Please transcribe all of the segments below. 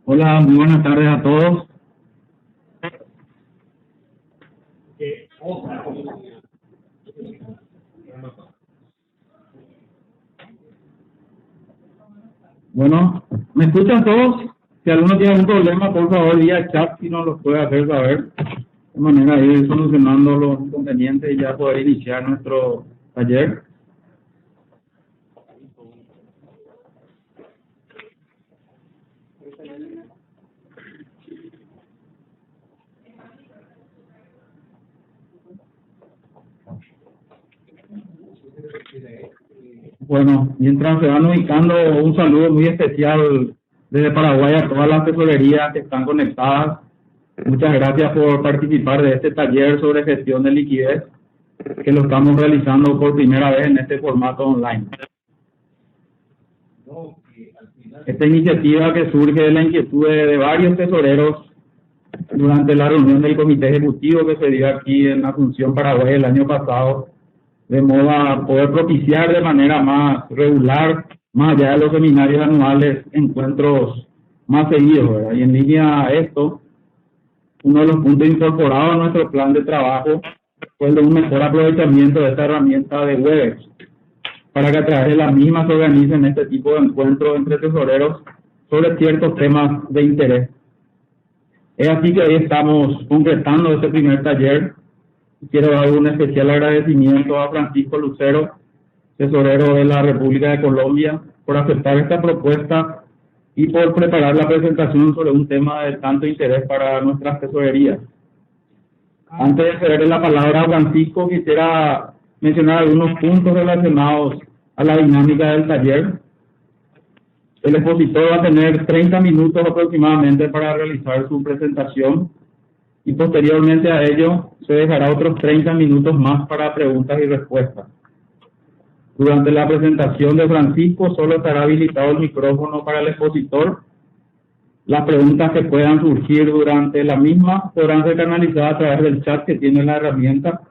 Hola, muy buenas tardes a todos. Bueno, ¿me escuchan todos? Si alguno tiene algún problema, por favor, vía chat, si nos lo puede hacer saber. De manera de ir solucionando los inconvenientes y ya poder iniciar nuestro taller. Bueno, mientras se van ubicando, un saludo muy especial desde Paraguay a todas las tesorerías que están conectadas. Muchas gracias por participar de este taller sobre gestión de liquidez, que lo estamos realizando por primera vez en este formato online. Esta iniciativa que surge de la inquietud de varios tesoreros durante la reunión del comité ejecutivo que se dio aquí en Asunción, Paraguay, el año pasado, de modo a poder propiciar de manera más regular, más allá de los seminarios anuales, encuentros más seguidos, ¿verdad? Y en línea a esto, uno de los puntos incorporados a nuestro plan de trabajo fue el de un mejor aprovechamiento de esta herramienta de Webex, para que a través de la misma se organicen este tipo de encuentros entre tesoreros sobre ciertos temas de interés. Es así que hoy estamos concretando este primer taller. Quiero dar un especial agradecimiento a Francisco Lucero, tesorero de la República de Colombia, por aceptar esta propuesta y por preparar la presentación sobre un tema de tanto interés para nuestras tesorerías. Antes de cederle la palabra a Francisco, quisiera mencionar algunos puntos relacionados a la dinámica del taller. El expositor va a tener 30 minutos aproximadamente para realizar su presentación y posteriormente a ello se dejará otros 30 minutos más para preguntas y respuestas. Durante la presentación de Francisco solo estará habilitado el micrófono para el expositor. Las preguntas que puedan surgir durante la misma podrán ser canalizadas a través del chat que tiene la herramienta.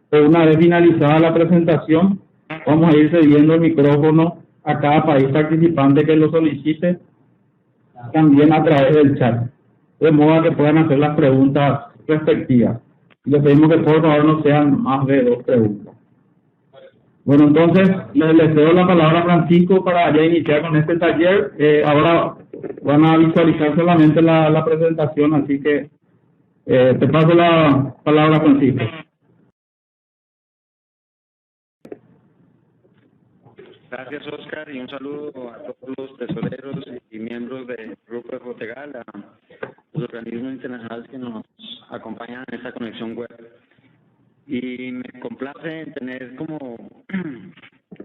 Pero una vez finalizada la presentación, vamos a ir cediendo el micrófono a cada país participante que lo solicite, también a través del chat, de modo que puedan hacer las preguntas respectivas. Les pedimos que por favor no sean más de 2 preguntas. Bueno, entonces les cedo la palabra a Francisco para ya iniciar con este taller. Ahora van a visualizar solamente la presentación, así que te paso la palabra, Francisco. Gracias, Oscar, y un saludo a todos los tesoreros y miembros del Grupo de Fotegal, a los organismos internacionales que nos acompañan en esta conexión web. Y me complace tener como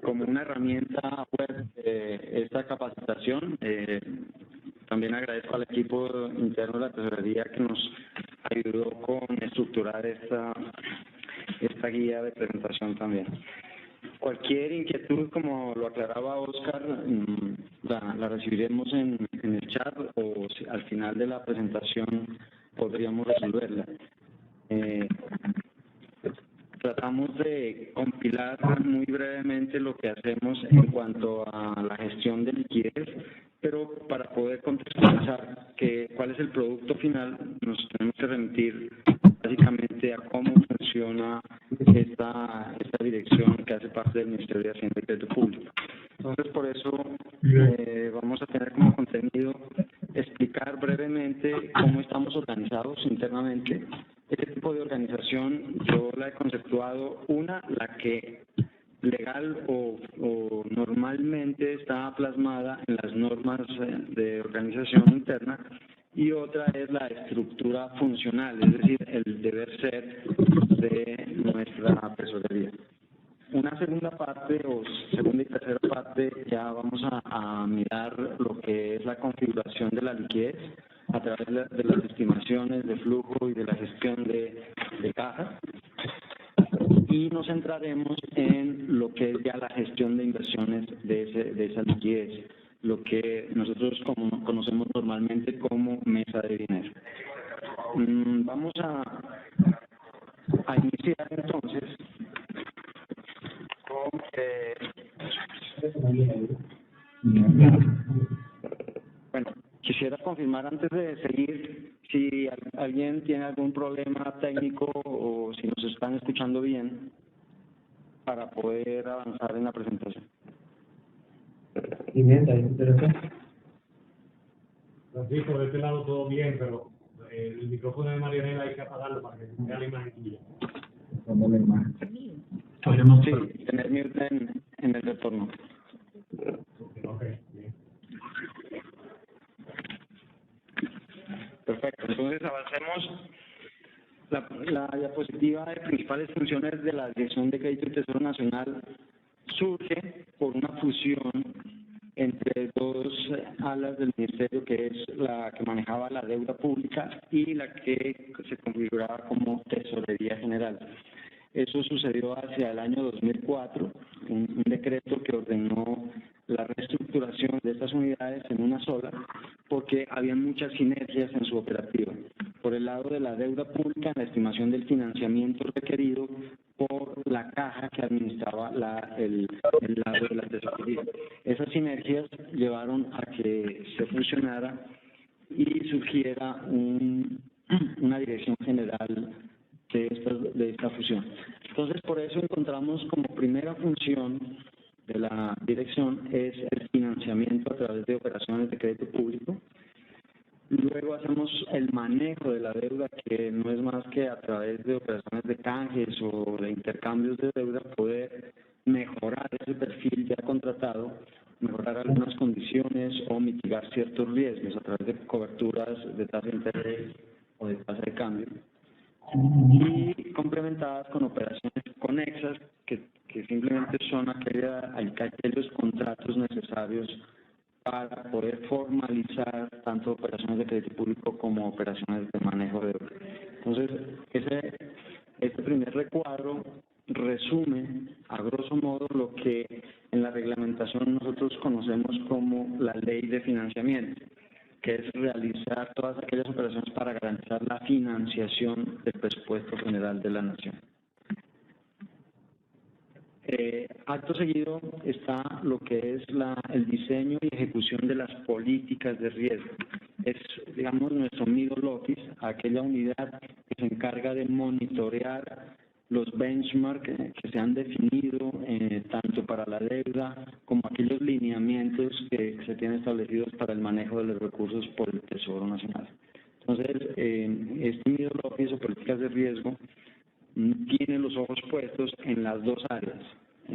una herramienta web esta capacitación. También agradezco al equipo interno de la tesorería que nos ayudó con estructurar esta guía de presentación también. Cualquier inquietud, como lo aclaraba Oscar, la recibiremos en el chat o si, al final de la presentación podríamos resolverla. Tratamos de compilar muy brevemente lo que hacemos en cuanto a la gestión de liquidez, pero para poder contextualizar cuál es el producto final, nos tenemos que remitir básicamente a cómo funciona esta dirección que hace parte del Ministerio de Hacienda y Crédito Público. Entonces, por eso vamos a tener como contenido explicar brevemente cómo estamos organizados internamente. Este tipo de organización yo la he conceptuado, la que legal o normalmente está plasmada en las normas de organización interna, y otra es la estructura funcional, es decir, el deber ser de nuestra tesorería. Una segunda parte, o segunda y tercera parte, ya vamos a mirar lo que es la configuración de la liquidez a través de las estimaciones de flujo y de la gestión de caja. Y nos centraremos en lo que es ya la gestión de inversiones de esa liquidez, lo que nosotros conocemos normalmente como mesa de dinero. Vamos a iniciar entonces con bueno, Quisiera confirmar antes de seguir si alguien tiene algún problema técnico o si nos están escuchando bien para poder avanzar en la presentación. Y bien, está interesante. Francisco, de este lado todo bien, pero el micrófono de Marianela hay que apagarlo para que se vea la imagen tuya. Como la imagen. Podemos tener mute en el retorno. Ok, bien. Perfecto, entonces avancemos. La diapositiva de principales funciones de la Dirección de Crédito y Tesoro Nacional surge por una fusión entre dos alas del Ministerio, que es la que manejaba la deuda pública y la que se configuraba como Tesorería General. Eso sucedió hacia el año 2004, un decreto que ordenó la reestructuración de estas unidades en una sola, porque había muchas sinergias en su operativa. Por el lado de la deuda pública, la estimación del financiamiento requerido por la caja que administraba el lado de la tesorería. Esas sinergias llevaron a que se fusionara y surgiera una dirección general de esta fusión. Entonces, por eso encontramos como primera función de la dirección es el financiamiento a través de operaciones de crédito público. Luego hacemos el manejo de la deuda, que no es más que a través de operaciones de canjes o de intercambios de deuda poder mejorar ese perfil ya contratado, mejorar algunas condiciones o mitigar ciertos riesgos a través de coberturas de tasa de interés o de tasa de cambio, y complementadas con operaciones conexas que simplemente son aquellos contratos necesarios para poder formalizar tanto operaciones de crédito público como operaciones de manejo de deuda. Entonces, este primer recuadro resume a grosso modo lo que en la reglamentación nosotros conocemos como la ley de financiamiento, que es realizar todas aquellas operaciones para garantizar la financiación del presupuesto general de la nación. Acto seguido está lo que es el diseño y ejecución de las políticas de riesgo. Es, digamos, nuestro middle office, aquella unidad que se encarga de monitorear los benchmarks que se han definido tanto para la deuda como aquellos lineamientos que se tienen establecidos para el manejo de los recursos por el Tesoro Nacional. Entonces, este middle office o políticas de riesgo tiene los ojos puestos en las dos áreas,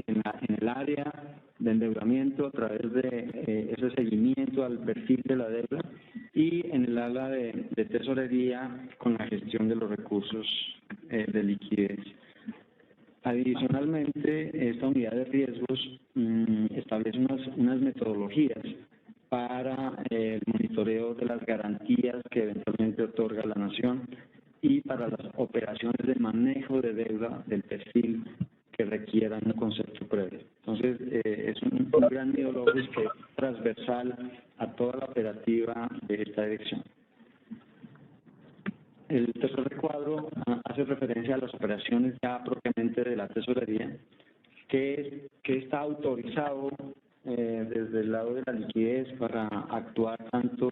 en el área de endeudamiento a través de ese seguimiento al perfil de la deuda y en el área de tesorería con la gestión de los recursos de liquidez. Adicionalmente, esta unidad de riesgos establece unas metodologías para el monitoreo de las garantías que eventualmente otorga la nación y para las operaciones de manejo de deuda del perfil que requieran un concepto previo. Entonces, es un gran metodología que es transversal a toda la operativa de esta dirección. El tercer recuadro hace referencia a las operaciones ya propiamente de la tesorería, que está autorizado desde el lado de la liquidez para actuar tanto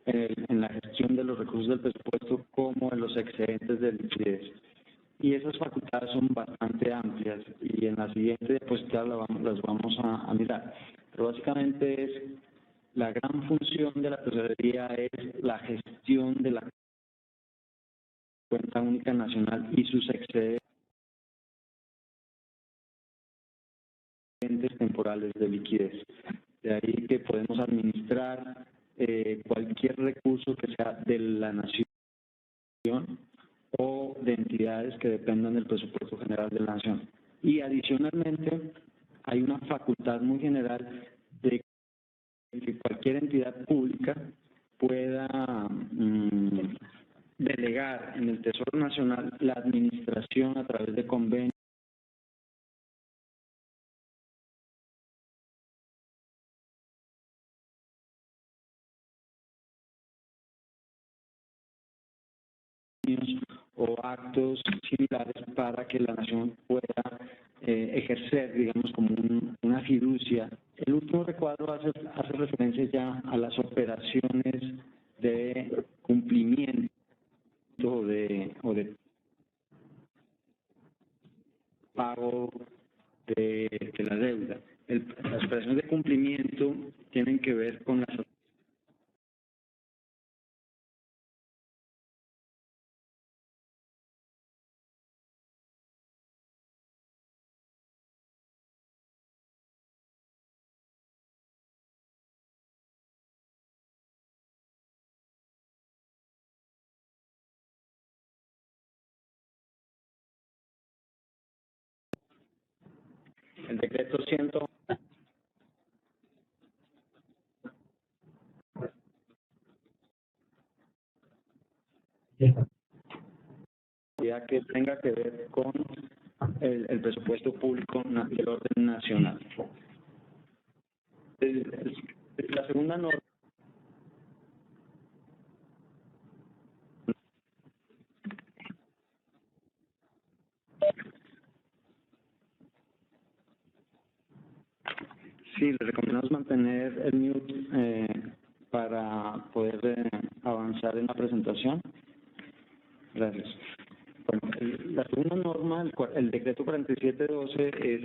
en la gestión de los recursos del presupuesto como en los excedentes de liquidez. Y esas facultades son bastante amplias y en la siguiente diapositiva las vamos a mirar. Pero básicamente la gran función de la tesorería es la gestión de la cuenta única nacional y sus excedentes temporales de liquidez. De ahí que podemos administrar cualquier recurso que sea de la nación o de entidades que dependan del presupuesto general de la nación. Y adicionalmente hay una facultad muy general de que cualquier entidad pública pueda delegar en el Tesoro Nacional la administración a través de convenios o actos similares para que la nación pueda ejercer, digamos, como una fiducia El último recuadro hace referencia ya a las operaciones de cumplimiento o de pago de la deuda. Las operaciones de cumplimiento tienen que ver con las el decreto 100. Ya está. Ya que tenga que ver con el presupuesto público del orden nacional. La segunda norma sí, le recomendamos mantener el mute para poder avanzar en la presentación. Gracias. Bueno, la segunda norma, el decreto 4712, es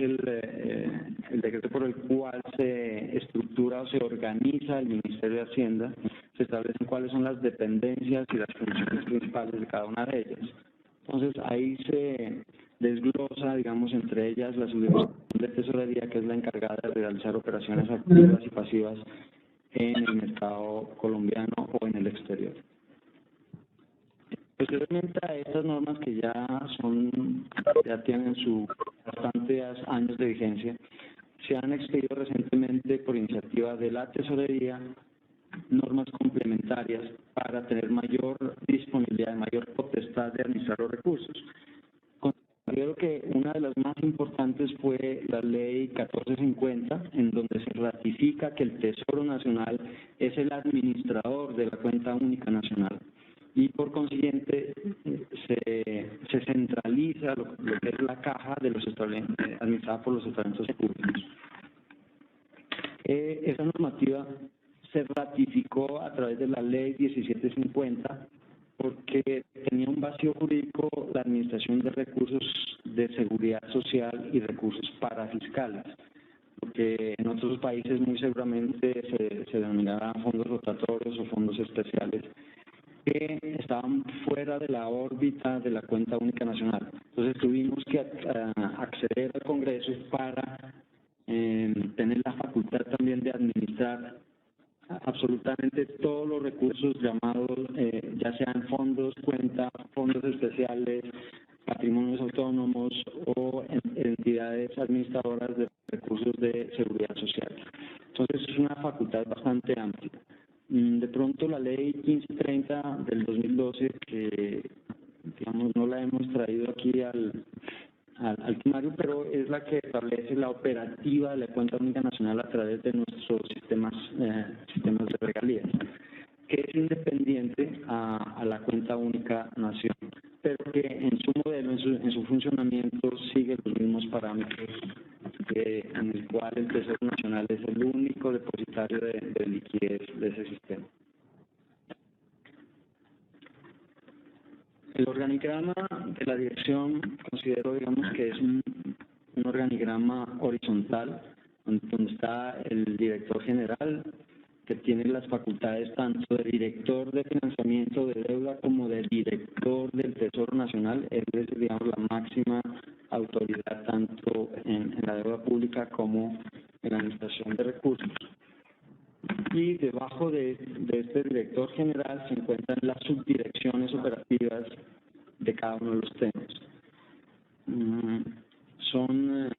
el decreto por el cual se estructura o se organiza el Ministerio de Hacienda. Se establecen cuáles son las dependencias y las funciones principales de cada una de ellas. Entonces, ahí se desglosa, digamos, entre ellas la subdirección de tesorería, que es la encargada de realizar operaciones activas y pasivas en el mercado colombiano o en el exterior. Posteriormente a estas normas que ya tienen bastantes años de vigencia, se han expedido recientemente por iniciativa de la Tesorería normas complementarias para tener mayor disponibilidad, mayor potestad de administrar los recursos. Considero que una de las más importantes fue la Ley 1450, en donde se ratifica que el Tesoro Nacional es el administrador de la cuenta única nacional y por consiguiente se centraliza lo que es la caja de los administrada por los estamentos públicos. Esa normativa se ratificó a través de la Ley 1750 porque tenía un vacío jurídico la administración de recursos de seguridad social y recursos parafiscales, porque en otros países muy seguramente se denominarán fondos rotatorios o fondos especiales que estaban fuera de la órbita de la cuenta única nacional. Entonces tuvimos que acceder al Congreso para tener la facultad también de administrar absolutamente todos los recursos llamados, ya sean fondos, cuentas, fondos especiales, patrimonios autónomos o entidades administradoras de recursos de seguridad social. Entonces es una facultad bastante amplia. De pronto la ley 1530 del 2012, que digamos no la hemos traído aquí al temario, pero es la que establece la operativa de la cuenta única nacional a través de nuestros sistemas de regalías, que es independiente a la cuenta única nación, pero que en su modelo, en su funcionamiento, sigue los mismos parámetros en el cual el Tesoro Nacional es el único depositario de liquidez de ese sistema. El organigrama de la dirección considero, digamos, que es un organigrama horizontal, donde está el director general, que tiene las facultades tanto de director de financiamiento de deuda como de director del Tesoro Nacional. Él es, digamos, la máxima autoridad tanto en la deuda pública como en la administración de recursos. Y debajo de este director general se encuentran las subdirecciones operativas de cada uno de los temas. Son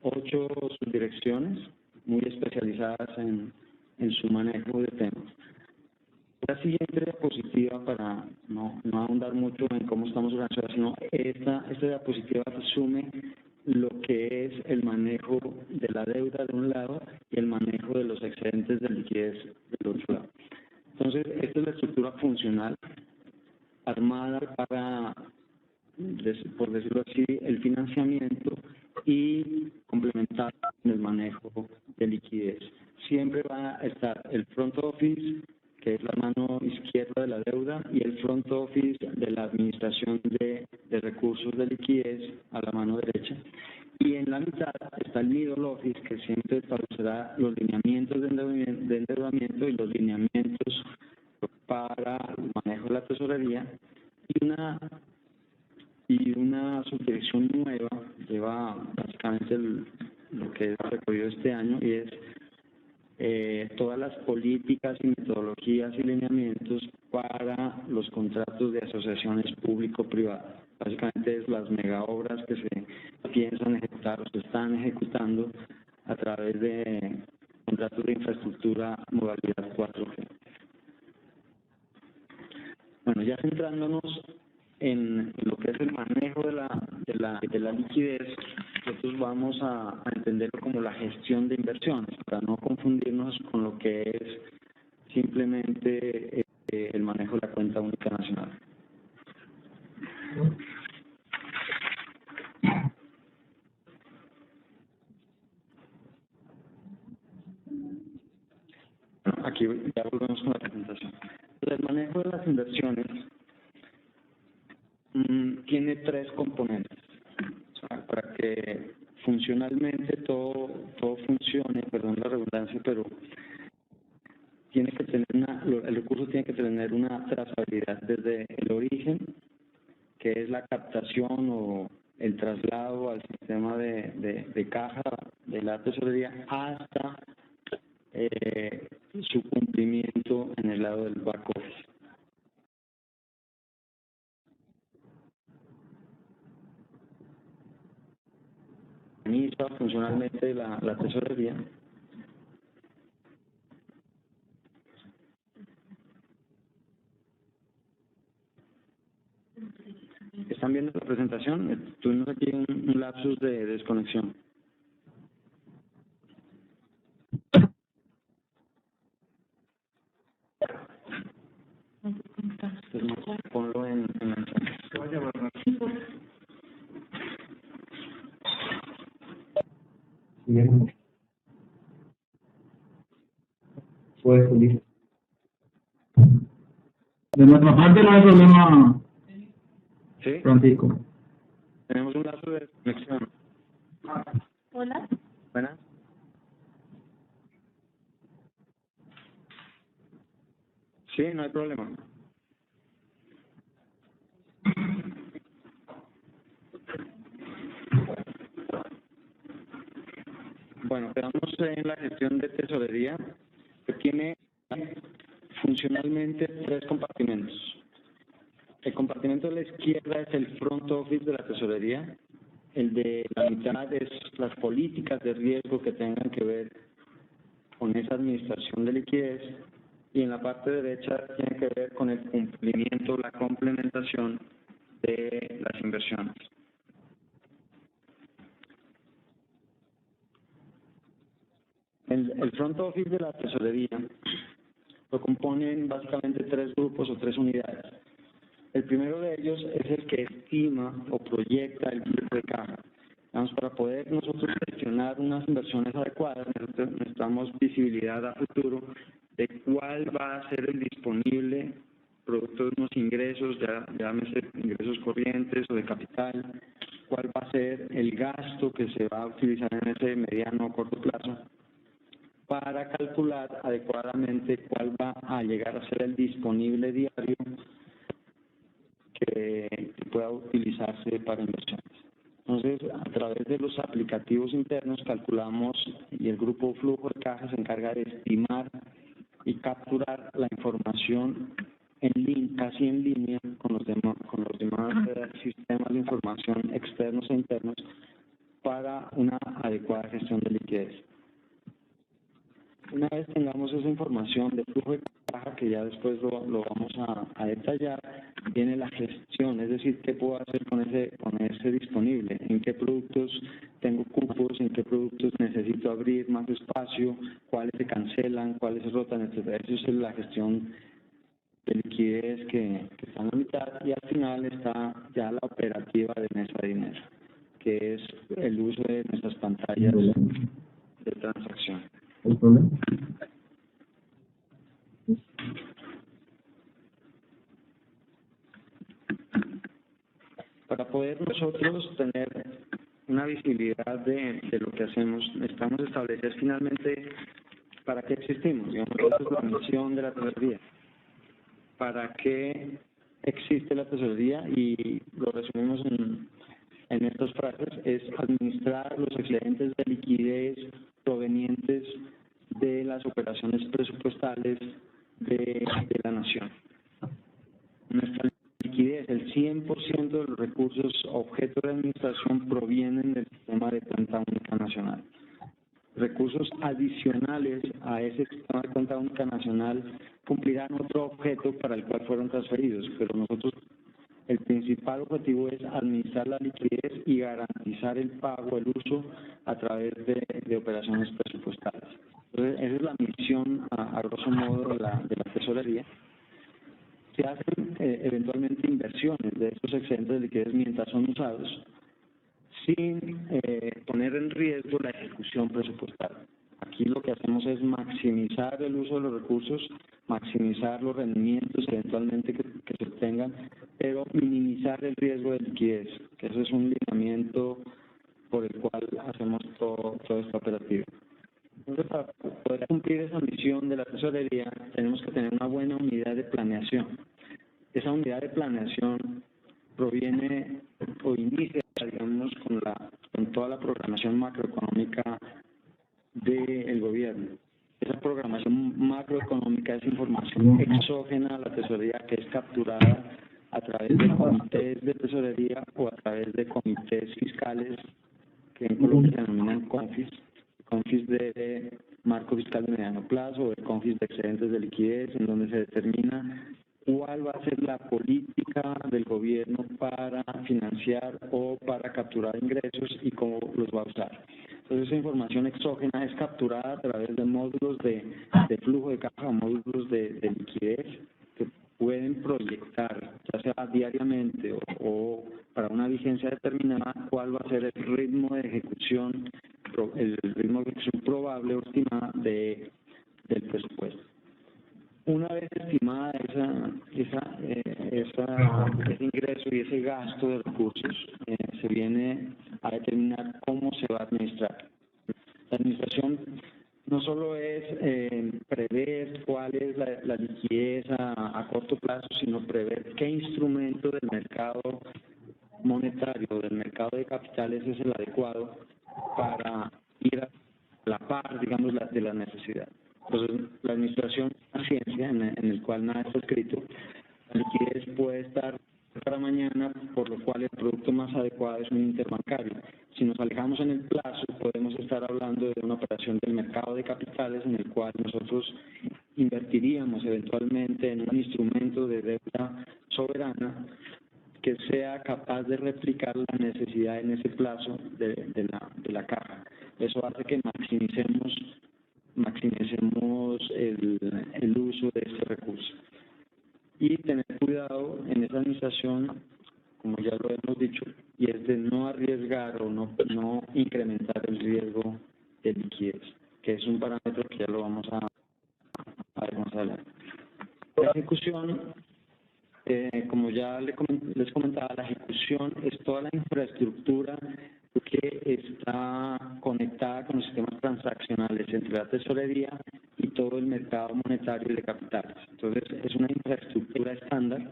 8 subdirecciones muy especializadas en su manejo de temas. La siguiente diapositiva, para no ahondar mucho en cómo estamos organizados, sino esta diapositiva resume lo que es el manejo de la deuda de un lado y el manejo de los excedentes de liquidez del otro lado. Entonces, esta es la estructura funcional armada para, por decirlo así, el financiamiento y complementada con el manejo de liquidez. Siempre va a estar el front office, que es la mano izquierda de la deuda, y el front office de la administración de recursos de liquidez a la mano derecha. Y en la mitad está el middle office, que siempre establecerá los lineamientos de endeudamiento y los lineamientos para el manejo de la tesorería, y una subdirección nueva lleva básicamente lo que es recogido este año, y es todas las políticas y metodologías y lineamientos para los contratos de asociaciones público-privadas. Básicamente es las mega obras que se piensan ejecutar o se están ejecutando a través de contratos de infraestructura modalidad 4G. Bueno, ya centrándonos en lo que es el manejo de la liquidez, nosotros vamos a entenderlo como la gestión de inversiones, para no confundirnos con lo que es simplemente el manejo de la cuenta única nacional. Bueno, aquí ya volvemos con la presentación. El manejo de las inversiones tiene tres componentes. O sea, para que funcionalmente todo funcione, perdón la redundancia, pero tiene que tener el recurso tiene que tener una trazabilidad desde el origen, que es la captación o el traslado al sistema de caja de la tesorería, hasta su cumplimiento en el lado del back office. Organiza funcionalmente la tesorería. ¿Están viendo la presentación? Tuvimos aquí un lapsus de desconexión. Entonces, ponlo en el chat. Bien. Puedes salir. De nuestra parte no hay problema, ¿Sí? Francisco. Tenemos un lapso de desconexión. Hola. ¿Buenas? Sí, no hay problema. Bueno, quedamos en la gestión de tesorería, que tiene funcionalmente tres compartimentos. El compartimento de la izquierda es el front office de la tesorería. El de la mitad es las políticas de riesgo que tengan que ver con esa administración de liquidez. Y en la parte derecha tiene que ver con el cumplimiento, la complementación de las inversiones. El front office de la tesorería lo componen básicamente tres grupos o tres unidades. El primero de ellos es el que estima o proyecta el flujo de caja. Vamos, para poder nosotros gestionar unas inversiones adecuadas, necesitamos visibilidad a futuro de cuál va a ser el disponible producto de unos ingresos, llámese ingresos corrientes o de capital, cuál va a ser el gasto que se va a utilizar en ese mediano o corto plazo, para calcular adecuadamente cuál va a llegar a ser el disponible diario que pueda utilizarse para inversiones. Entonces, a través de los aplicativos internos calculamos, y el grupo flujo de caja se encarga de estimar y capturar la información casi en línea con los demás sistemas de información externos e internos para una adecuada gestión de liquidez. Una vez tengamos esa información de flujo de caja, que ya después lo vamos a detallar, viene la gestión, es decir, qué puedo hacer con ese disponible, en qué productos tengo cupos, en qué productos necesito abrir más espacio, cuáles se cancelan, cuáles se rotan, etc. Eso es la gestión de liquidez que está en la mitad, y al final está ya la operativa de mesa de dinero, que es el uso de nuestras pantallas de transacción. ¿El problema? Para poder nosotros tener una visibilidad de lo que hacemos, necesitamos establecer finalmente para qué existimos. Digamos, esa es la misión de la tesorería. ¿Para qué existe la tesorería? Y lo resumimos en estas frases: es administrar los excedentes de liquidez provenientes de las operaciones presupuestales de la nación. Nuestra liquidez, el 100% de los recursos objeto de administración provienen del sistema de cuenta única nacional. Recursos adicionales a ese sistema de cuenta única nacional cumplirán otro objeto para el cual fueron transferidos, pero nosotros, el principal objetivo es administrar la liquidez y garantizar el pago, el uso a través de operaciones presupuestales. Entonces, esa es la misión, a grosso modo, de la tesorería. Se hacen eventualmente inversiones de estos excedentes de liquidez mientras son usados, sin poner en riesgo la ejecución presupuestal. Aquí lo que hacemos es maximizar el uso de los recursos, maximizar los rendimientos eventualmente que se obtengan, pero minimizar el riesgo de liquidez, que eso es un lineamiento por el cual hacemos todo esta operativa. Entonces, para poder cumplir esa misión de la tesorería, tenemos que tener una buena unidad de planeación. Esa unidad de planeación proviene o inicia, digamos, con toda la programación macroeconómica del gobierno. Esa programación macroeconómica es información exógena a la tesorería que es capturada a través de comités de tesorería o a través de comités fiscales que en Colombia se denominan CONFIS. CONFIS de marco fiscal de mediano plazo o el CONFIS de excedentes de liquidez, en donde se determina cuál va a ser la política del gobierno para financiar o para capturar ingresos y cómo los va a usar. Entonces, esa información exógena es capturada a través de módulos de flujo de caja o módulos de liquidez que pueden proyectar, ya sea diariamente o para una vigencia determinada, cuál va a ser el ritmo de ejecución probable o estimada del presupuesto. Una vez estimada ese ingreso y ese gasto de recursos, se viene a determinar cómo se va a administrar. La administración no solo es prever cuál es la liquidez a corto plazo, sino prever qué instrumento del mercado monetario, del mercado de capitales es el adecuado para ir a la par, digamos, de la necesidad. Entonces, la administración es una ciencia en el cual nada está escrito. La liquidez puede estar para mañana, por lo cual el producto más adecuado es un interbancario. Si nos alejamos en el plazo, podemos estar hablando de una operación del mercado de capitales en el cual nosotros invertiríamos eventualmente en un instrumento de deuda soberana que sea capaz de replicar la necesidad en ese plazo de la caja. Eso hace que maximicemos el uso de este recurso. Y tener cuidado en esa administración, como ya lo hemos dicho, y es de no arriesgar o no incrementar el riesgo de liquidez, que es un parámetro que ya lo vamos a ver más adelante. La ejecución, como ya les comentaba, la ejecución es toda la infraestructura que está conectada con los sistemas transaccionales entre la tesorería y todo el mercado monetario y de capitales. Entonces, es una infraestructura estándar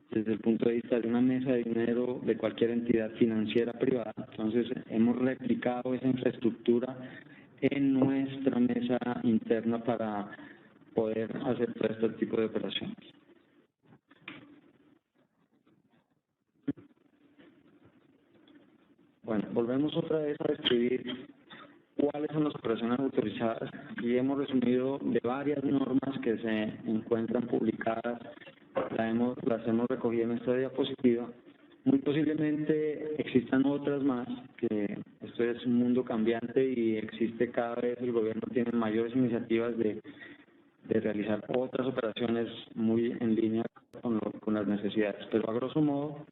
desde el punto de vista de una mesa de dinero de cualquier entidad financiera privada. Entonces, hemos replicado esa infraestructura en nuestra mesa interna para poder hacer todo este tipo de operaciones. Bueno, volvemos otra vez a describir cuáles son las operaciones autorizadas y hemos resumido de varias normas que se encuentran publicadas, las hemos recogido en esta diapositiva. Muy posiblemente existan otras más, que esto es un mundo cambiante y existe cada vez, el gobierno tiene mayores iniciativas de realizar otras operaciones muy en línea con las necesidades, pero a grosso modo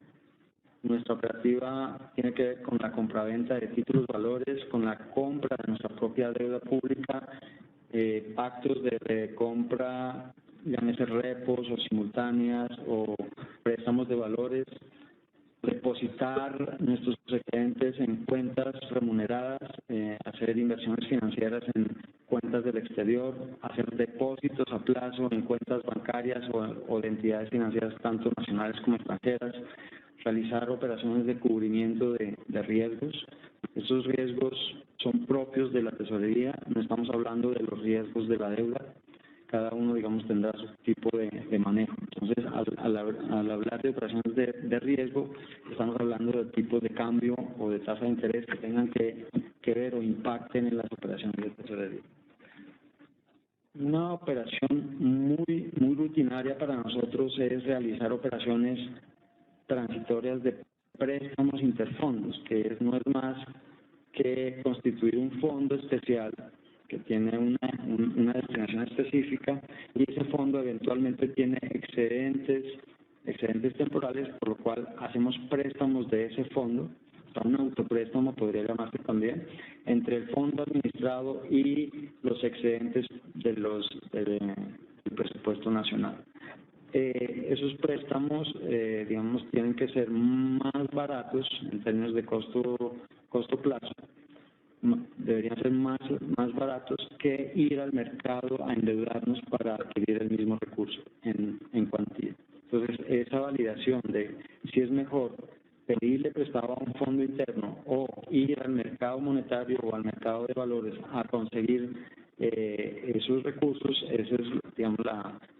Nuestra operativa tiene que ver con la compraventa de títulos valores, con la compra de nuestra propia deuda pública, pactos de compra, llámese repos o simultáneas o préstamos de valores, depositar nuestros excedentes en cuentas remuneradas, hacer inversiones financieras en cuentas del exterior, hacer depósitos a plazo en cuentas bancarias o de entidades financieras tanto nacionales como extranjeras, realizar operaciones de cubrimiento de riesgos. Estos riesgos son propios de la tesorería, no estamos hablando de los riesgos de la deuda. Cada uno, digamos, tendrá su tipo de manejo. Entonces, al hablar de operaciones de riesgo, estamos hablando de tipos de cambio o de tasa de interés que tengan que ver o impacten en las operaciones de tesorería. Una operación muy rutinaria para nosotros es realizar operaciones transitorias de préstamos interfondos, que no es más que constituir un fondo especial que tiene una destinación específica y ese fondo eventualmente tiene excedentes temporales, por lo cual hacemos préstamos de ese fondo, un autopréstamo podría llamarse también, entre el fondo administrado y los excedentes del presupuesto nacional. Esos préstamos, digamos, tienen que ser más baratos en términos de costo-plazo, deberían ser más baratos que ir al mercado a endeudarnos para adquirir el mismo recurso en cuantía. Entonces, esa validación de si es mejor pedirle prestado a un fondo interno o ir al mercado monetario o al mercado de valores a conseguir esos recursos, esa es, digamos,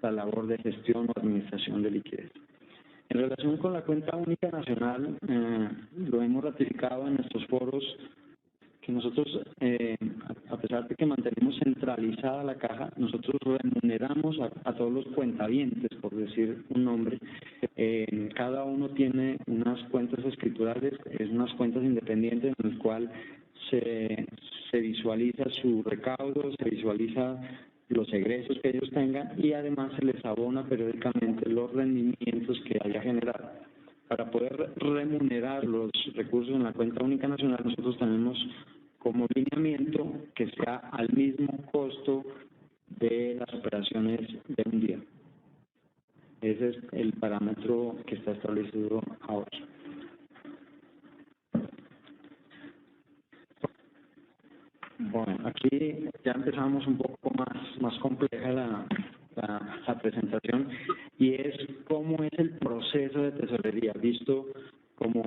la labor de gestión o administración de liquidez. En relación con la cuenta única nacional, lo hemos ratificado en nuestros foros que nosotros, a pesar de que mantenemos centralizada la caja, nosotros remuneramos a todos los cuentavientes, por decir un nombre. Cada uno tiene unas cuentas escriturales, es unas cuentas independientes en las cuales se visualiza su recaudo, se visualiza los egresos que ellos tengan y además se les abona periódicamente los rendimientos que haya generado. Para poder remunerar los recursos en la cuenta única nacional, nosotros tenemos como lineamiento que sea al mismo costo de las operaciones de un día. Ese es el parámetro que está establecido ahora. Bueno, aquí ya empezamos un poco más compleja la presentación y es cómo es el proceso de tesorería, visto como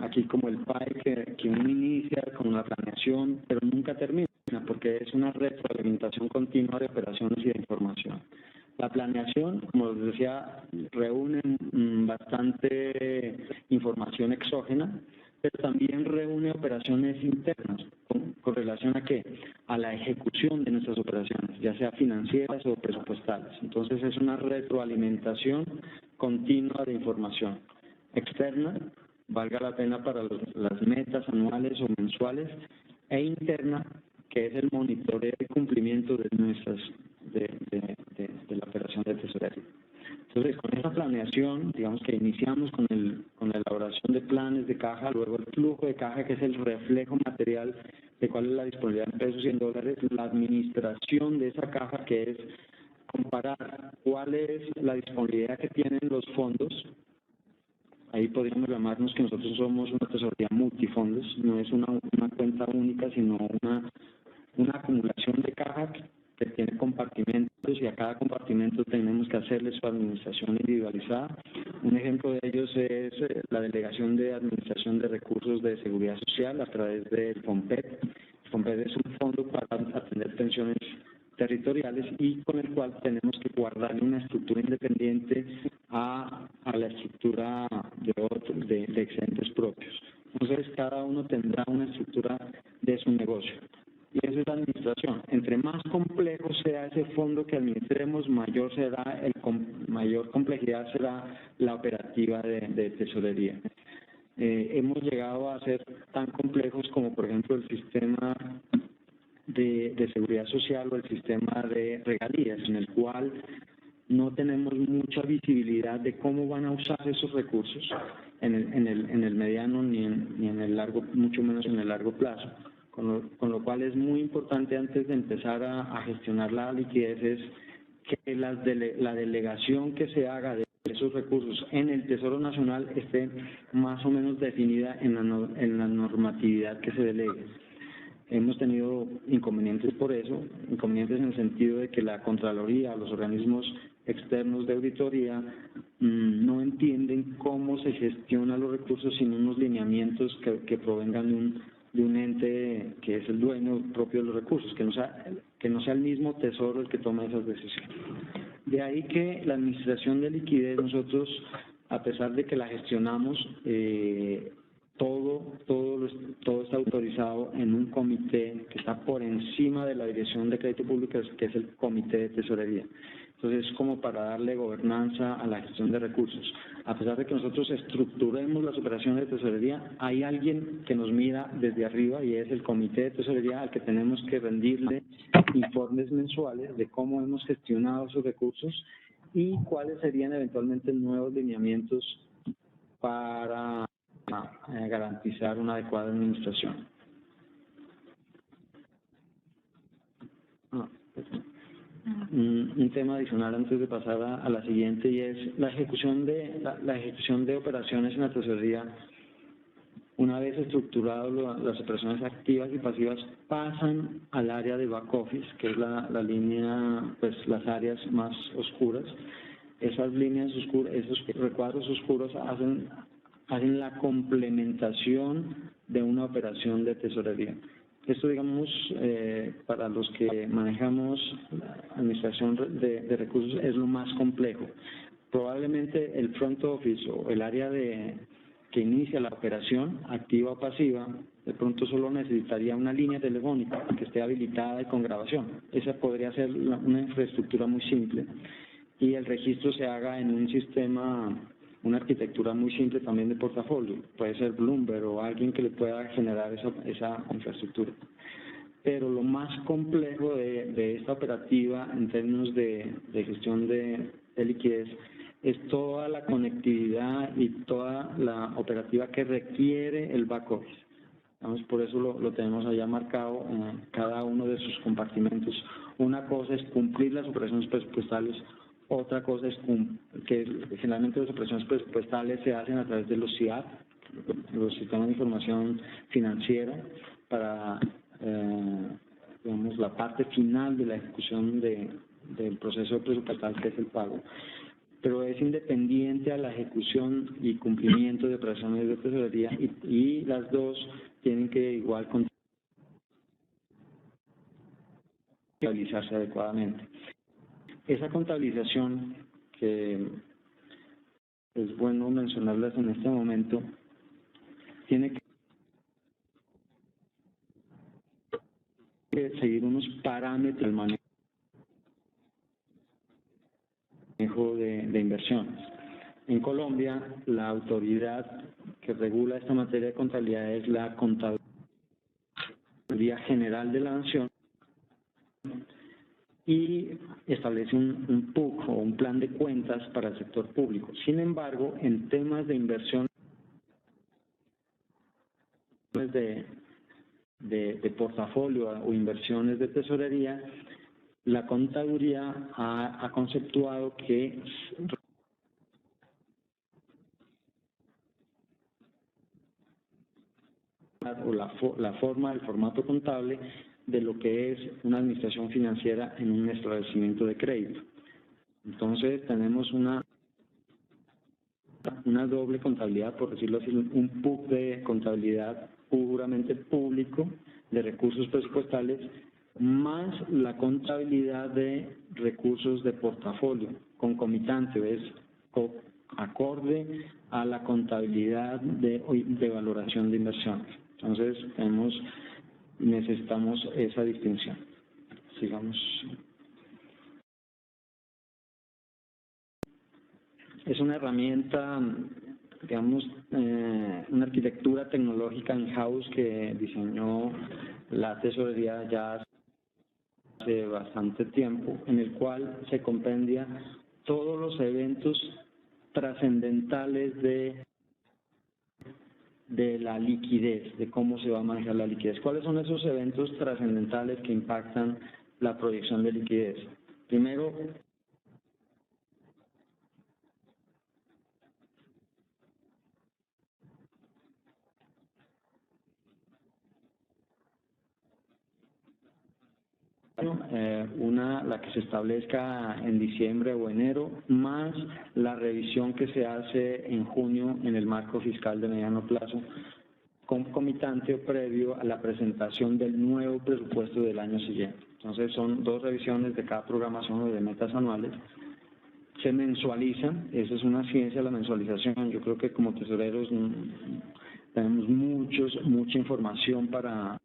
aquí como el PAE que uno inicia con la planeación, pero nunca termina, porque es una retroalimentación continua de operaciones y de información. La planeación, como les decía, reúne bastante información exógena, pero también reúne operaciones internas, con relación a ¿qué? A la ejecución de nuestras operaciones, ya sea financieras o presupuestales. Entonces es una retroalimentación continua de información externa, valga la pena para las metas anuales o mensuales, e interna, que es el monitoreo y cumplimiento de la operación de tesorería. Entonces, con esta planeación, digamos que iniciamos con la elaboración de planes de caja, luego el flujo de caja, que es el reflejo material de cuál es la disponibilidad en pesos y en dólares, la administración de esa caja, que es comparar cuál es la disponibilidad que tienen los fondos. Ahí podríamos llamarnos que nosotros somos una tesorería multifondos, no es una cuenta única, sino una acumulación de caja que tiene compartimentos y a cada compartimento tenemos que hacerle su administración individualizada. Un ejemplo de ellos es la Delegación de Administración de Recursos de Seguridad Social a través del FOMPET. El FOMPET es un fondo para atender pensiones territoriales y con el cual tenemos que guardar una estructura independiente a la estructura de excedentes propios. Entonces, cada uno tendrá una estructura de su negocio. Y esa es la administración. Entre más complejo sea ese fondo que administremos, mayor complejidad será la operativa de tesorería. Hemos llegado a ser tan complejos como, por ejemplo, el sistema de seguridad social o el sistema de regalías, en el cual no tenemos mucha visibilidad de cómo van a usar esos recursos en el mediano ni en el largo, mucho menos en el largo plazo. Con lo cual es muy importante antes de empezar a gestionar la liquidez es que la delegación que se haga de esos recursos en el Tesoro Nacional esté más o menos definida en la normatividad que se delegue. Hemos tenido inconvenientes por eso, inconvenientes en el sentido de que la Contraloría, los organismos externos de auditoría no entienden cómo se gestionan los recursos sin unos lineamientos que provengan de un ente que es el dueño propio de los recursos, que no sea el mismo Tesoro el que toma esas decisiones. De ahí que la administración de liquidez, nosotros, a pesar de que la gestionamos, todo está autorizado en un comité que está por encima de la Dirección de Crédito Público, que es el Comité de Tesorería. Entonces, es como para darle gobernanza a la gestión de recursos. A pesar de que nosotros estructuremos las operaciones de tesorería, hay alguien que nos mira desde arriba y es el Comité de Tesorería al que tenemos que rendirle informes mensuales de cómo hemos gestionado esos recursos y cuáles serían eventualmente nuevos lineamientos para garantizar una adecuada administración. Un tema adicional antes de pasar a la siguiente, y es la ejecución de operaciones en la tesorería. Una vez estructuradas las operaciones activas y pasivas, pasan al área de back office, que es la línea, pues las áreas más oscuras. Esas líneas oscuras, esos recuadros oscuros hacen la complementación de una operación de tesorería. Esto, digamos, para los que manejamos administración de recursos es lo más complejo. Probablemente el front office o el área que inicia la operación, activa o pasiva, de pronto solo necesitaría una línea telefónica que esté habilitada y con grabación. Esa podría ser una infraestructura muy simple y el registro se haga en un sistema, una arquitectura muy simple también de portafolio. Puede ser Bloomberg o alguien que le pueda generar esa infraestructura. Pero lo más complejo de esta operativa en términos de gestión de liquidez es toda la conectividad y toda la operativa que requiere el back office. Vamos, por eso lo tenemos allá marcado en cada uno de sus compartimentos. Una cosa es cumplir las operaciones presupuestales, otra cosa es que generalmente las operaciones presupuestales se hacen a través de los SIAP, los sistemas de información financiera, para digamos, la parte final de la ejecución del proceso presupuestal, que es el pago. Pero es independiente a la ejecución y cumplimiento de operaciones de tesorería y las dos tienen que igual contabilizarse adecuadamente. Esa contabilización, que es bueno mencionarlas en este momento, tiene que seguir unos parámetros del manejo de inversiones. En Colombia, la autoridad que regula esta materia de contabilidad es la Contraloría General de la Nación y establece un PUC o un plan de cuentas para el sector público. Sin embargo, en temas de inversión de portafolio o inversiones de tesorería, la contaduría ha conceptuado que la forma, el formato contable de lo que es una administración financiera en un establecimiento de crédito. Entonces tenemos una doble contabilidad, por decirlo así, un PUC de contabilidad puramente público de recursos presupuestales, más la contabilidad de recursos de portafolio, concomitante, es acorde a la contabilidad de valoración de inversiones. Entonces, necesitamos esa distinción. Sigamos. Es una herramienta, digamos, una arquitectura tecnológica in-house que diseñó la tesorería ya hace bastante tiempo, en el cual se compendia todos los eventos trascendentales de la liquidez, de cómo se va a manejar la liquidez. ¿Cuáles son esos eventos trascendentales que impactan la proyección de liquidez? Primero, la que se establezca en diciembre o enero, más la revisión que se hace en junio en el marco fiscal de mediano plazo, concomitante o previo a la presentación del nuevo presupuesto del año siguiente. Entonces, son dos revisiones de cada programación o de metas anuales. Se mensualizan, esa es una ciencia, la mensualización. Yo creo que como tesoreros tenemos mucha información para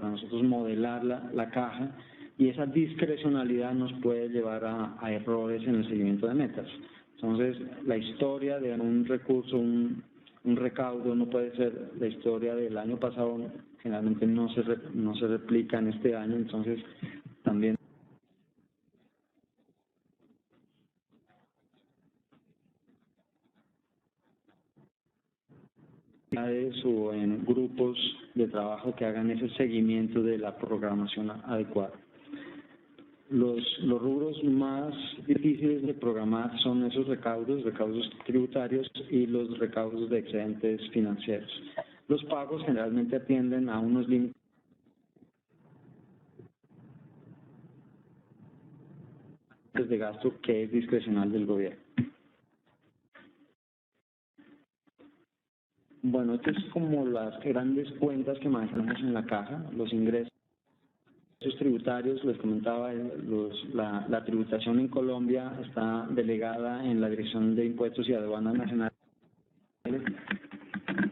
nosotros modelar la caja, y esa discrecionalidad nos puede llevar a errores en el seguimiento de metas. Entonces, la historia de un recurso, un recaudo, no puede ser la historia del año pasado, generalmente no se replica en este año. Entonces, también o en grupos de trabajo que hagan ese seguimiento de la programación adecuada. Los rubros más difíciles de programar son esos recaudos tributarios y los recaudos de excedentes financieros. Los pagos generalmente atienden a unos límites de gasto que es discrecional del gobierno. Bueno, esto es como las grandes cuentas que manejamos en la caja, los ingresos tributarios. Les comentaba, la tributación en Colombia está delegada en la Dirección de Impuestos y Aduanas Nacionales,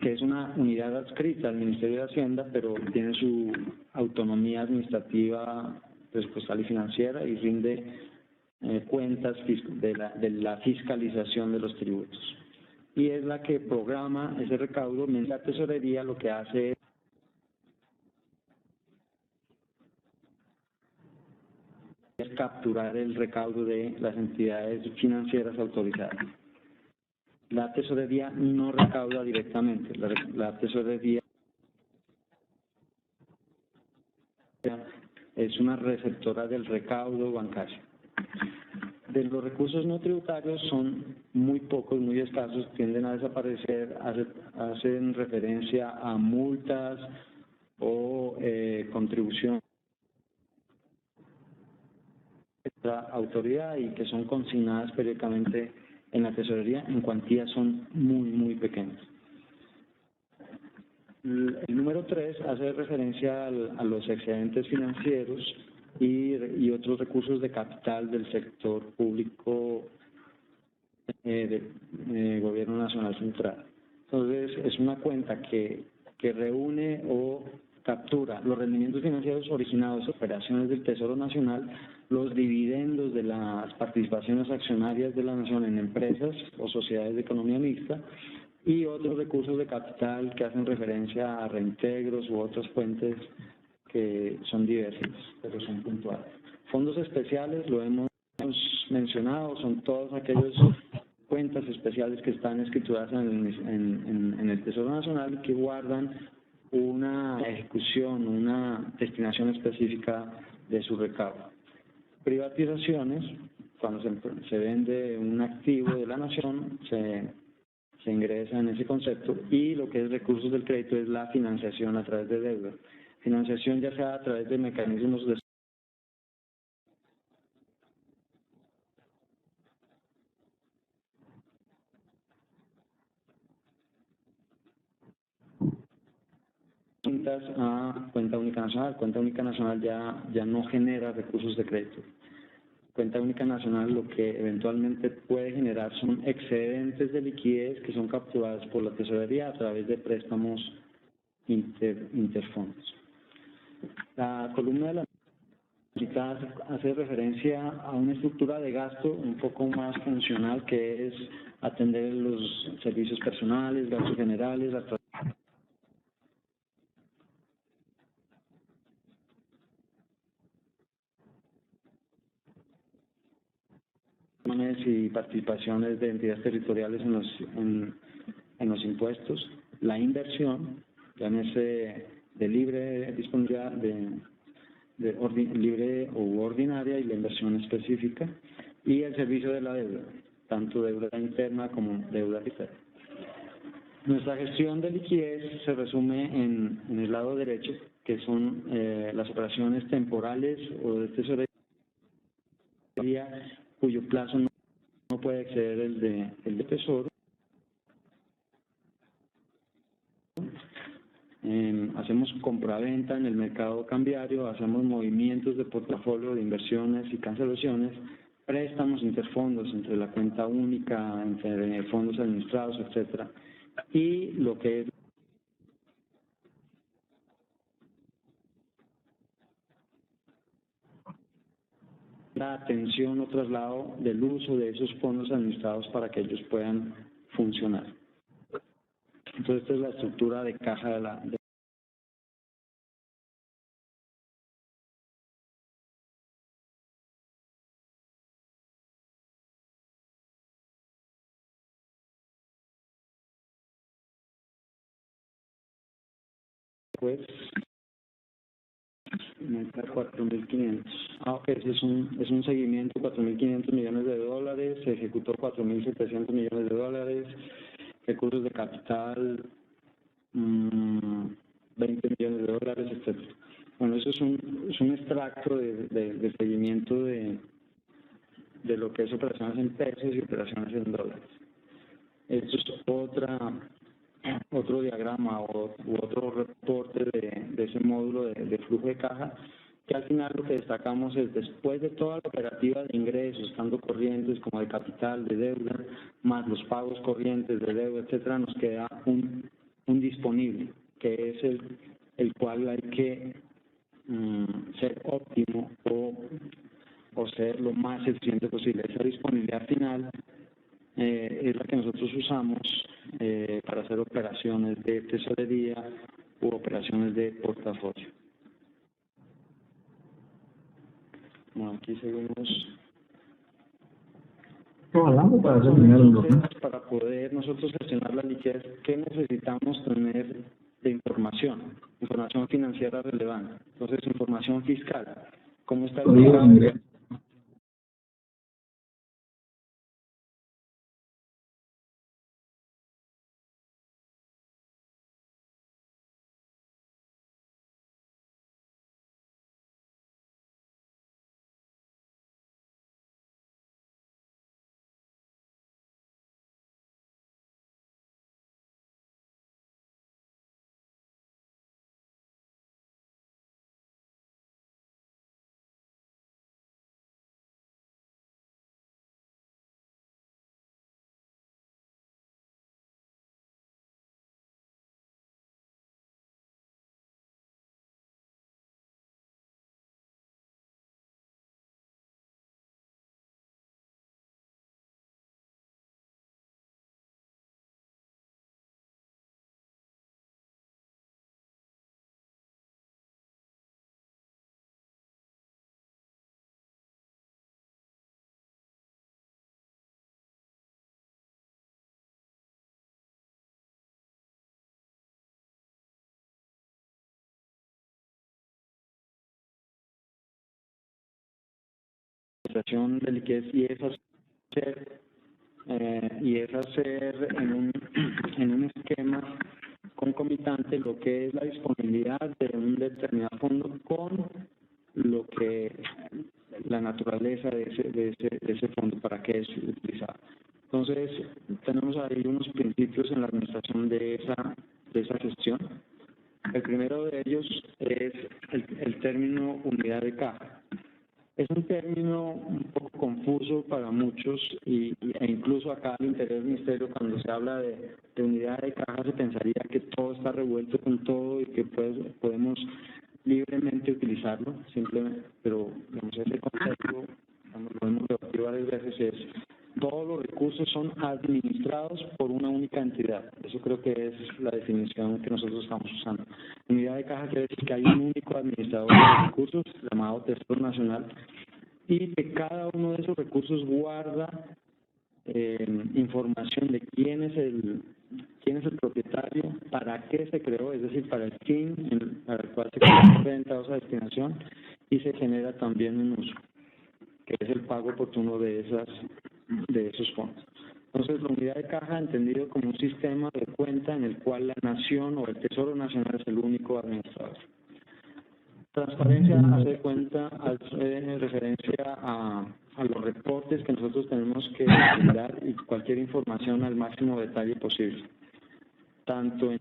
que es una unidad adscrita al Ministerio de Hacienda, pero tiene su autonomía administrativa, presupuestal y financiera, y rinde cuentas de la fiscalización de los tributos. Y es la que programa ese recaudo, mientras la tesorería lo que hace es capturar el recaudo de las entidades financieras autorizadas. La tesorería no recauda directamente, la tesorería es una receptora del recaudo bancario. De los recursos no tributarios son muy pocos, muy escasos, tienden a desaparecer, hacen referencia a multas o contribución de la autoridad y que son consignadas periódicamente en la tesorería. En cuantías son muy pequeñas. El número 3 hace referencia a los excedentes financieros y otros recursos de capital del sector público del Gobierno Nacional Central. Entonces, es una cuenta que reúne o captura los rendimientos financieros originados de operaciones del Tesoro Nacional, los dividendos de las participaciones accionarias de la Nación en empresas o sociedades de economía mixta, y otros recursos de capital que hacen referencia a reintegros u otras fuentes que son diversas, pero son puntuales. Fondos especiales, lo hemos mencionado, son todas aquellas cuentas especiales que están escrituradas en el Tesoro Nacional, que guardan una ejecución, una destinación específica de su recaudo. Privatizaciones, cuando se vende un activo de la nación, se ingresa en ese concepto, y lo que es recursos del crédito es la financiación a través de deuda. Financiación ya sea a través de mecanismos de a cuenta única nacional. Cuenta única nacional ya no genera recursos de crédito. Cuenta única nacional lo que eventualmente puede generar son excedentes de liquidez que son capturados por la tesorería a través de préstamos interfondos. La columna de la mitad hace referencia a una estructura de gasto un poco más funcional, que es atender los servicios personales, gastos generales, devoluciones y participaciones de entidades territoriales en los impuestos, la inversión, llámese de libre disponibilidad, libre u ordinaria, y la inversión específica, y el servicio de la deuda, tanto deuda interna como deuda externa. Nuestra gestión de liquidez se resume en el lado derecho, que son las operaciones temporales o de tesorería cuyo plazo no puede exceder el de tesoro. Hacemos compraventa en el mercado cambiario, hacemos movimientos de portafolio de inversiones y cancelaciones, préstamos interfondos entre la cuenta única, entre fondos administrados, etcétera, y lo que es la atención o traslado del uso de esos fondos administrados para que ellos puedan funcionar. Entonces, esta es la estructura de caja de la pues 4.500. Ok, ese es un seguimiento, 4.500 millones de dólares, se ejecutó 4.700 millones de dólares, recursos de capital, 20 millones de dólares, etcétera. Bueno, eso es un extracto de seguimiento de lo que es operaciones en pesos y operaciones en dólares. Esto es otro diagrama u otro reporte de ese módulo de flujo de caja, que al final lo que destacamos es, después de toda la operativa de ingresos, tanto corrientes como de capital, de deuda, más los pagos corrientes de deuda, etcétera, nos queda un disponible, que es el cual hay que ser óptimo o ser lo más eficiente posible. Esa disponibilidad final es la que nosotros usamos para hacer operaciones de tesorería u operaciones de portafolio. Bueno, aquí seguimos. Hablando para hacer dinero, ¿no? Para poder nosotros gestionar la liquidez, ¿qué necesitamos tener de información? Información financiera relevante. Entonces, información fiscal. ¿Cómo está el de liquidez y es hacer en un esquema concomitante lo que es la disponibilidad de un determinado fondo con lo que la naturaleza de ese fondo, para qué es utilizado. Entonces, tenemos ahí unos principios en la administración de esa gestión. El primero de ellos es el término unidad de caja. Es un término un poco confuso para muchos e incluso acá al interior del ministerio, cuando se habla de unidad de caja, se pensaría que todo está revuelto con todo y que podemos libremente utilizarlo, simplemente, pero digamos, ese concepto, lo hemos debatido varias veces, es todos los recursos son administrados por una única entidad. Eso creo que es la definición que nosotros estamos usando. Unidad de caja quiere decir que hay un único administrador de recursos, llamado Tesoro Nacional, y que cada uno de esos recursos guarda información de quién es el propietario, para qué se creó, es decir, para el fin para el cual se creó renta o esa destinación, y se genera también un uso, que es el pago oportuno de esos fondos. Entonces, la unidad de caja entendido como un sistema de cuenta en el cual la nación o el Tesoro Nacional es el único administrador. Transparencia hace cuenta, hace referencia a los reportes que nosotros tenemos que brindar y cualquier información al máximo detalle posible, tanto en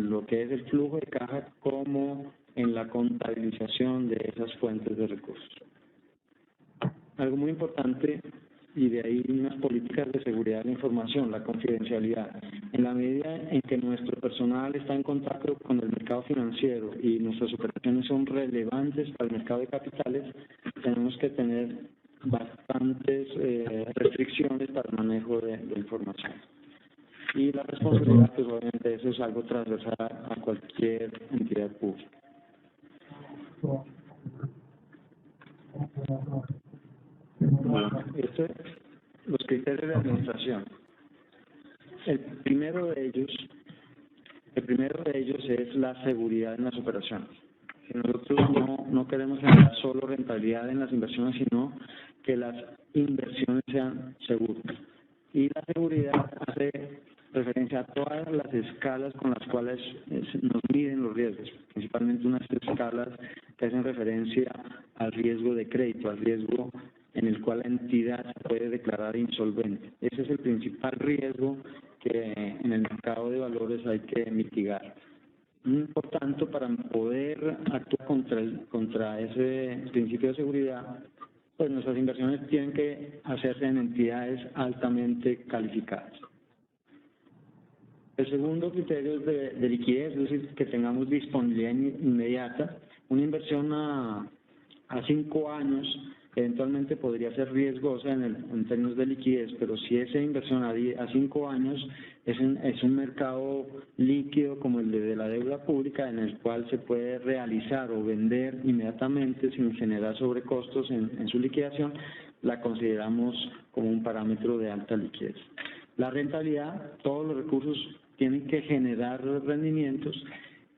lo que es el flujo de caja como en la contabilización de esas fuentes de recursos. Algo muy importante, y de ahí unas políticas de seguridad de la información, la confidencialidad. En la medida en que nuestro personal está en contacto con el mercado financiero y nuestras operaciones son relevantes para el mercado de capitales, tenemos que tener bastantes restricciones para el manejo de información. Y la responsabilidad, pues obviamente eso es algo transversal a cualquier entidad pública. Bueno, estos son los criterios de administración. El primero de ellos es la seguridad en las operaciones. Si nosotros no queremos generar solo rentabilidad en las inversiones, sino que las inversiones sean seguras. Y la seguridad hace referencia a todas las escalas con las cuales nos miden los riesgos, principalmente unas escalas que hacen referencia al riesgo de crédito, al riesgo en el cual la entidad se puede declarar insolvente. Ese es el principal riesgo que en el mercado de valores hay que mitigar. Por tanto, para poder actuar contra ese principio de seguridad, pues nuestras inversiones tienen que hacerse en entidades altamente calificadas. El segundo criterio es de liquidez, es decir, que tengamos disponibilidad inmediata. Una inversión a 5 años eventualmente podría ser riesgosa en términos de liquidez, pero si esa inversión a 5 años es un mercado líquido como el de la deuda pública, en el cual se puede realizar o vender inmediatamente sin generar sobrecostos en su liquidación, la consideramos como un parámetro de alta liquidez. La rentabilidad, todos los recursos tienen que generar rendimientos,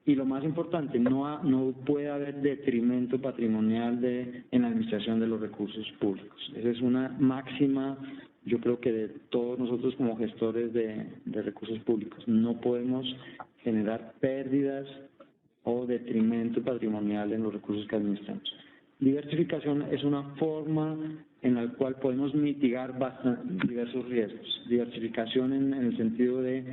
y lo más importante, no puede haber detrimento patrimonial en la administración de los recursos públicos. Esa es una máxima, yo creo que de todos nosotros como gestores de recursos públicos. No podemos generar pérdidas o detrimento patrimonial en los recursos que administramos. Diversificación es una forma en la cual podemos mitigar diversos riesgos. Diversificación en el sentido de,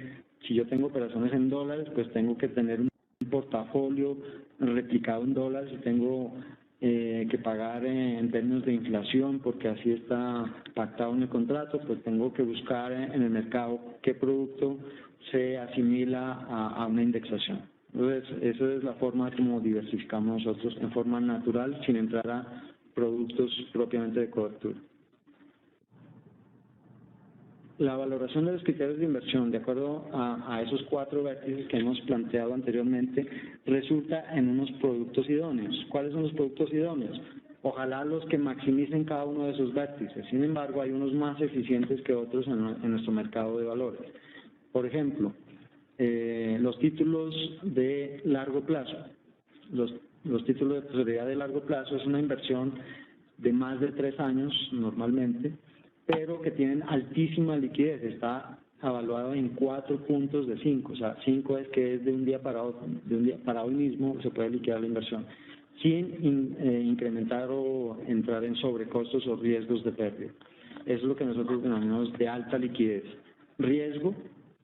si yo tengo operaciones en dólares, pues tengo que tener un portafolio replicado en dólares y tengo que pagar en términos de inflación, porque así está pactado en el contrato, pues tengo que buscar en el mercado qué producto se asimila a una indexación. Entonces, esa es la forma como diversificamos nosotros en forma natural, sin entrar a productos propiamente de cobertura. La valoración de los criterios de inversión, de acuerdo a esos 4 vértices que hemos planteado anteriormente, resulta en unos productos idóneos. ¿Cuáles son los productos idóneos? Ojalá los que maximicen cada uno de esos vértices. Sin embargo, hay unos más eficientes que otros en nuestro mercado de valores. Por ejemplo, los títulos de largo plazo. Los títulos de tesorería de largo plazo es una inversión de más de 3 años normalmente, pero que tienen altísima liquidez. Está evaluado en 4 puntos de 5, o sea, 5 es que es de un día para otro, de un día para hoy mismo se puede liquidar la inversión, sin incrementar o entrar en sobrecostos o riesgos de pérdida. Eso es lo que nosotros denominamos de alta liquidez. Riesgo,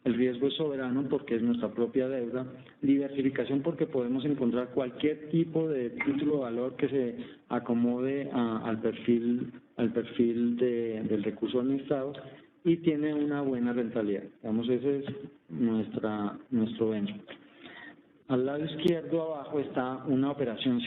el riesgo es soberano porque es nuestra propia deuda. Diversificación porque podemos encontrar cualquier tipo de título de valor que se acomode al perfil del recurso administrado, y tiene una buena rentabilidad. Digamos, ese es nuestro benchmark. Al lado izquierdo abajo está una operación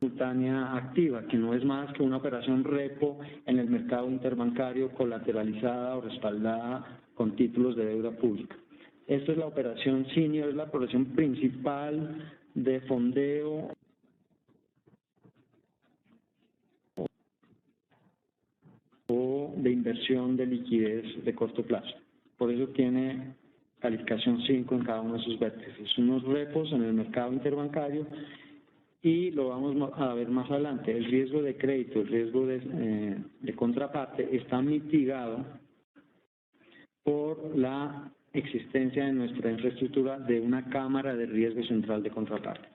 simultánea activa, que no es más que una operación repo en el mercado interbancario colateralizada o respaldada con títulos de deuda pública. Esta es la operación senior, es la operación principal de fondeo o de inversión de liquidez de corto plazo. Por eso tiene calificación 5 en cada uno de sus vértices. Unos repos en el mercado interbancario y lo vamos a ver más adelante. El riesgo de crédito, el riesgo de contraparte está mitigado por la existencia de nuestra infraestructura de una cámara de riesgo central de contraparte.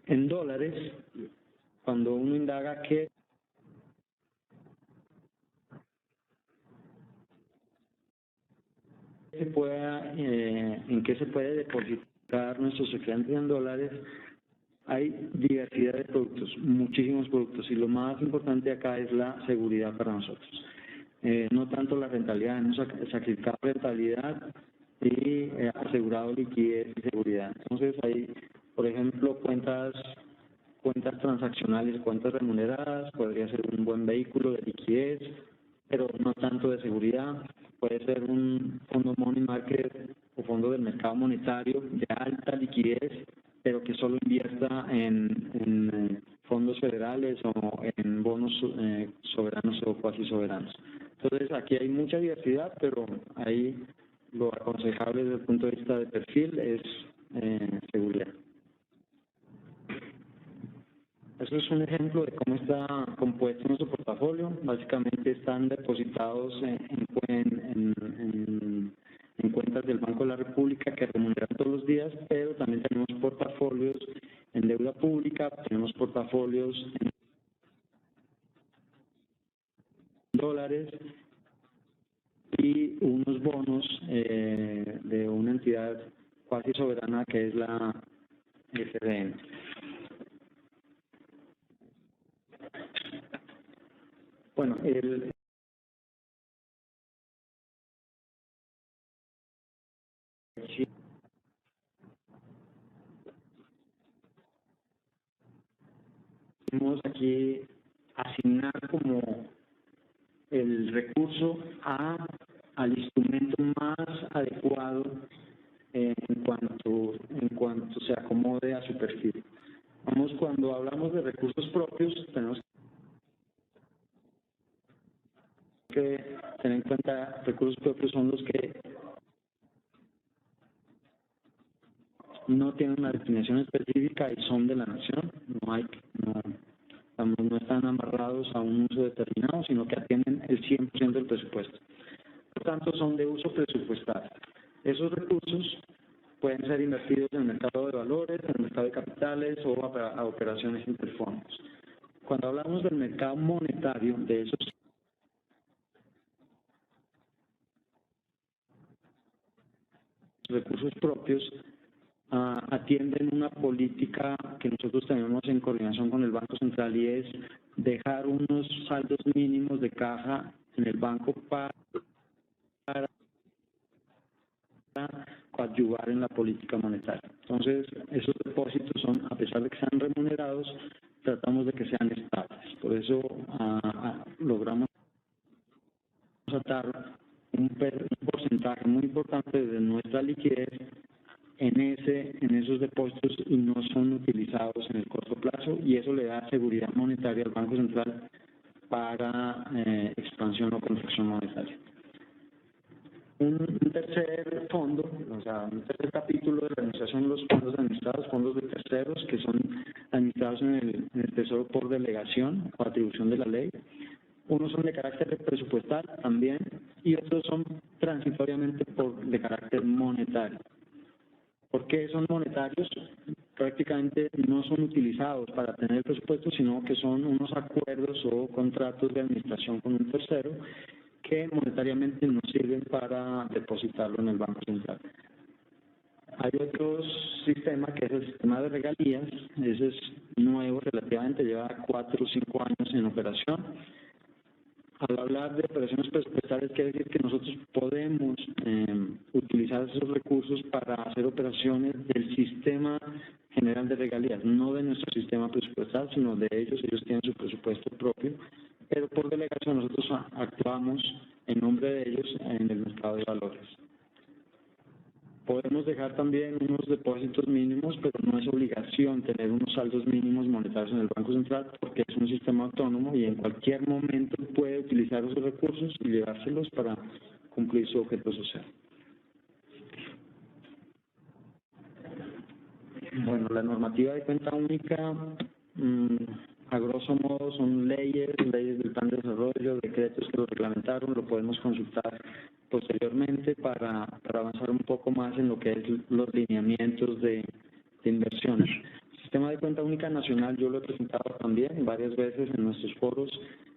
En dólares, cuando uno indaga qué en qué se puede depositar nuestros excedentes en dólares, hay diversidad de productos, muchísimos productos, y lo más importante acá es la seguridad para nosotros. No tanto la rentabilidad, hemos sacrificado rentabilidad y asegurado liquidez y seguridad. Entonces hay, por ejemplo, cuentas transaccionales, cuentas remuneradas, podría ser un buen vehículo de liquidez, pero no tanto de seguridad. Puede ser un fondo money market o fondo del mercado monetario de alta liquidez, pero que solo invierta en fondos federales o en bonos soberanos o cuasi soberanos. Entonces aquí hay mucha diversidad, pero ahí lo aconsejable desde el punto de vista de perfil es seguridad. Eso es un ejemplo de cómo está compuesto nuestro portafolio. Básicamente están depositados en cuentas del Banco de la República que remuneran todos los días, pero también tenemos portafolios en deuda pública, tenemos portafolios en dólares y unos bonos de una entidad cuasi soberana que es la FDN. Bueno, vamos aquí asignar como el recurso al instrumento más adecuado en cuanto se acomode a su perfil. Cuando hablamos de recursos propios, tenemos que tener en cuenta recursos propios son los que no tienen una definición específica y son de la nación, no están amarrados a un uso determinado, sino que atienden el 100% del presupuesto. Por tanto, son de uso presupuestal. Esos recursos pueden ser invertidos en el mercado de valores, en el mercado de capitales o a operaciones interfondos. Cuando hablamos del mercado monetario, de esos recursos propios, atienden una política que nosotros tenemos en coordinación con el Banco Central y es dejar unos saldos mínimos de caja en el banco para coadyuvar en la política monetaria. Entonces, esos depósitos son, a pesar de que sean remunerados, tratamos de que sean estables. Por eso logramos atar un porcentaje muy importante de nuestra liquidez en esos depósitos y no son utilizados en el corto plazo, y eso le da seguridad monetaria al Banco Central para expansión o contracción monetaria. Un tercer fondo, un tercer capítulo de la administración de los fondos administrados, fondos de terceros, que son administrados en el Tesoro por delegación o atribución de la ley. Unos son de carácter presupuestal también y otros son transitoriamente de carácter monetario. ¿Por qué son monetarios? Prácticamente no son utilizados para tener presupuesto, sino que son unos acuerdos o contratos de administración con un tercero que monetariamente nos sirven para depositarlo en el Banco Central. Hay otro sistema que es el sistema de regalías. Ese es nuevo relativamente, lleva 4 o 5 años en operación. Al hablar de operaciones presupuestarias, quiere decir que nosotros podemos utilizar esos recursos para hacer operaciones del sistema general de regalías, no de nuestro sistema presupuestal, sino de ellos. Ellos tienen su presupuesto propio, pero por delegación nosotros actuamos en nombre de ellos en el mercado de valores. Podemos dejar también unos depósitos mínimos, pero no es obligación tener unos saldos mínimos monetarios en el Banco Central porque es un sistema autónomo y en cualquier momento puede utilizar esos recursos y llevárselos para cumplir su objeto social. Bueno, la normativa de cuenta única, a grosso modo, son leyes del plan de desarrollo, decretos que lo reglamentaron, lo podemos consultar posteriormente para avanzar un poco más en lo que es los lineamientos de inversiones. El sistema de cuenta única nacional yo lo he presentado también varias veces en nuestros foros,